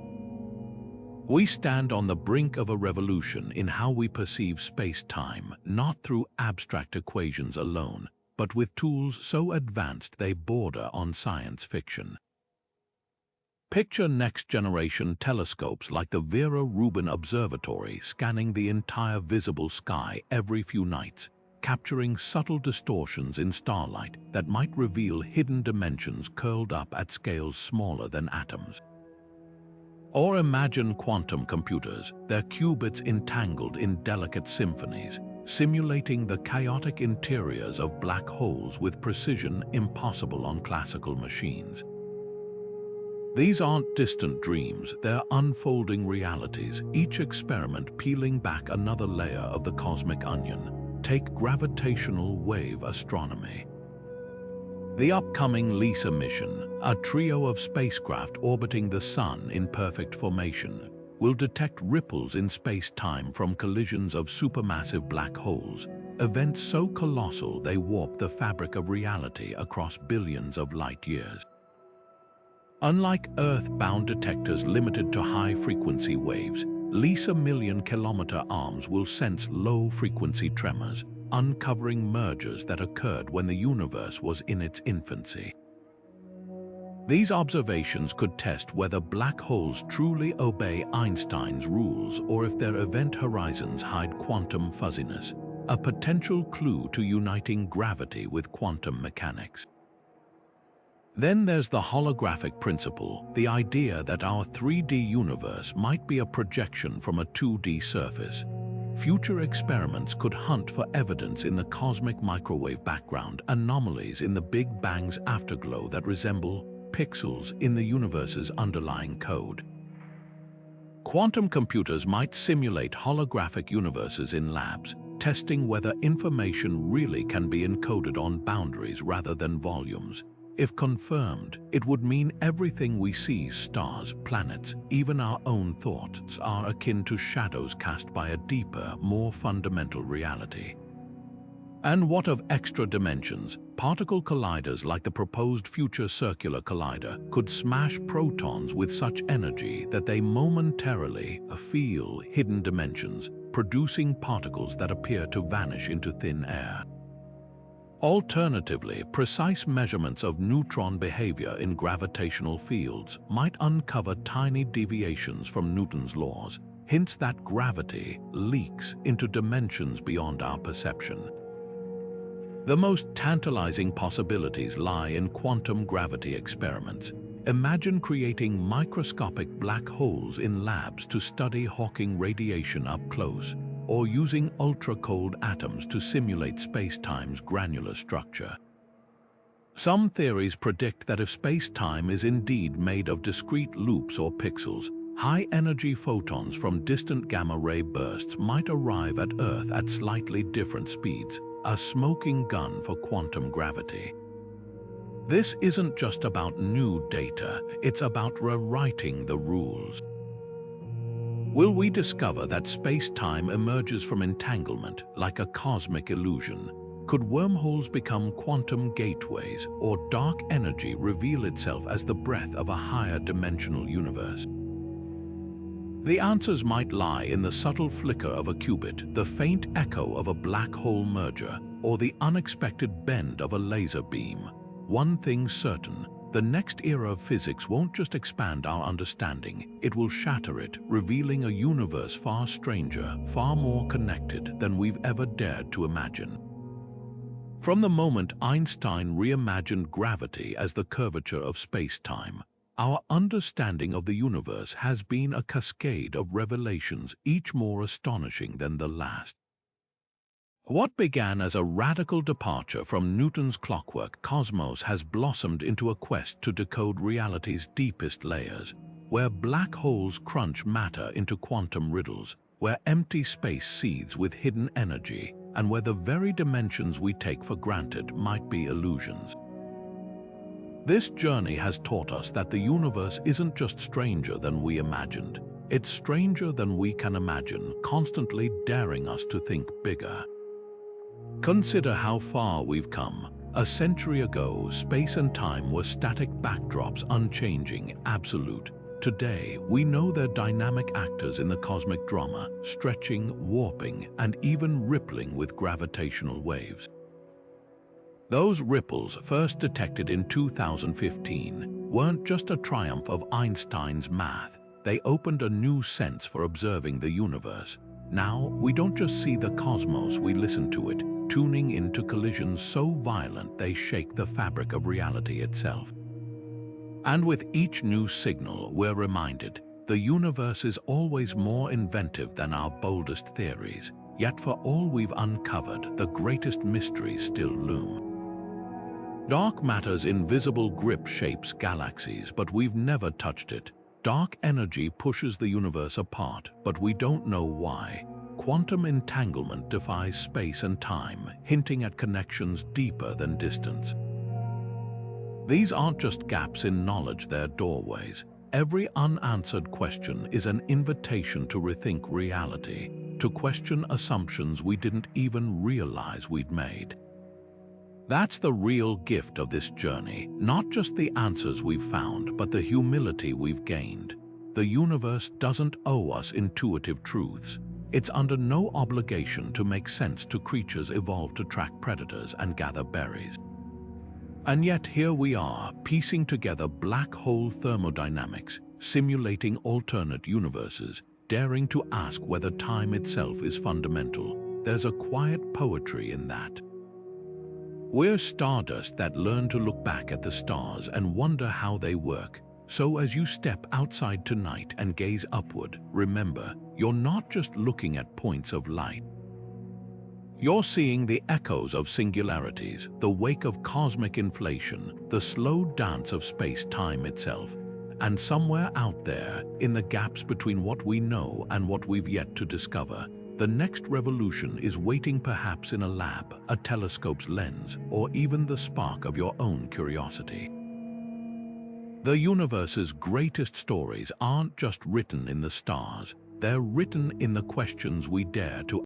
We stand on the brink of a revolution in how we perceive space-time, not through abstract equations alone, but with tools so advanced they border on science fiction. Picture next-generation telescopes like the Vera Rubin Observatory scanning the entire visible sky every few nights, capturing subtle distortions in starlight that might reveal hidden dimensions curled up at scales smaller than atoms. Or imagine quantum computers, their qubits entangled in delicate symphonies, simulating the chaotic interiors of black holes with precision impossible on classical machines. These aren't distant dreams, they're unfolding realities, each experiment peeling back another layer of the cosmic onion. Take gravitational wave astronomy. The upcoming LISA mission, a trio of spacecraft orbiting the Sun in perfect formation, will detect ripples in space-time from collisions of supermassive black holes, events so colossal they warp the fabric of reality across billions of light years. Unlike Earth-bound detectors limited to high-frequency waves, LISA million-kilometer arms will sense low-frequency tremors, uncovering mergers that occurred when the universe was in its infancy. These observations could test whether black holes truly obey Einstein's rules or if their event horizons hide quantum fuzziness, a potential clue to uniting gravity with quantum mechanics. Then there's the holographic principle, the idea that our 3D universe might be a projection from a 2D surface. Future experiments could hunt for evidence in the cosmic microwave background, anomalies in the Big Bang's afterglow that resemble pixels in the universe's underlying code. Quantum computers might simulate holographic universes in labs, testing whether information really can be encoded on boundaries rather than volumes. If confirmed, it would mean everything we see, stars, planets, even our own thoughts, are akin to shadows cast by a deeper, more fundamental reality. And what of extra dimensions? Particle colliders like the proposed future circular collider could smash protons with such energy that they momentarily feel hidden dimensions, producing particles that appear to vanish into thin air. Alternatively, precise measurements of neutron behavior in gravitational fields might uncover tiny deviations from Newton's laws, hints that gravity leaks into dimensions beyond our perception. The most tantalizing possibilities lie in quantum gravity experiments. Imagine creating microscopic black holes in labs to study Hawking radiation up close, or using ultra-cold atoms to simulate space-time's granular structure. Some theories predict that if space-time is indeed made of discrete loops or pixels, high-energy photons from distant gamma-ray bursts might arrive at Earth at slightly different speeds, a smoking gun for quantum gravity. This isn't just about new data, it's about rewriting the rules. Will we discover that space-time emerges from entanglement like a cosmic illusion? Could wormholes become quantum gateways, or dark energy reveal itself as the breath of a higher dimensional universe? The answers might lie in the subtle flicker of a qubit, the faint echo of a black hole merger, or the unexpected bend of a laser beam. One thing's certain: the next era of physics won't just expand our understanding, it will shatter it, revealing a universe far stranger, far more connected than we've ever dared to imagine. From the moment Einstein reimagined gravity as the curvature of space-time, our understanding of the universe has been a cascade of revelations, each more astonishing than the last. What began as a radical departure from Newton's clockwork cosmos has blossomed into a quest to decode reality's deepest layers, where black holes crunch matter into quantum riddles, where empty space seethes with hidden energy, and where the very dimensions we take for granted might be illusions. This journey has taught us that the universe isn't just stranger than we imagined. It's stranger than we can imagine, constantly daring us to think bigger. Consider how far we've come. A century ago, space and time were static backdrops, unchanging, absolute. Today, we know they're dynamic actors in the cosmic drama, stretching, warping, and even rippling with gravitational waves. Those ripples, first detected in 2015, weren't just a triumph of Einstein's math. They opened a new sense for observing the universe. Now, we don't just see the cosmos, we listen to it, tuning into collisions so violent they shake the fabric of reality itself. And with each new signal, we're reminded, the universe is always more inventive than our boldest theories. Yet for all we've uncovered, the greatest mysteries still loom. Dark matter's invisible grip shapes galaxies, but we've never touched it. Dark energy pushes the universe apart, but we don't know why. Quantum entanglement defies space and time, hinting at connections deeper than distance. These aren't just gaps in knowledge, they're doorways. Every unanswered question is an invitation to rethink reality, to question assumptions we didn't even realize we'd made. That's the real gift of this journey, not just the answers we've found, but the humility we've gained. The universe doesn't owe us intuitive truths. It's under no obligation to make sense to creatures evolved to track predators and gather berries. And yet here we are, piecing together black hole thermodynamics, simulating alternate universes, daring to ask whether time itself is fundamental. There's a quiet poetry in that. We're stardust that learn to look back at the stars and wonder how they work. So as you step outside tonight and gaze upward, remember, you're not just looking at points of light. You're seeing the echoes of singularities, the wake of cosmic inflation, the slow dance of space-time itself. And somewhere out there, in the gaps between what we know and what we've yet to discover, the next revolution is waiting, perhaps in a lab, a telescope's lens, or even the spark of your own curiosity. The universe's greatest stories aren't just written in the stars, they're written in the questions we dare to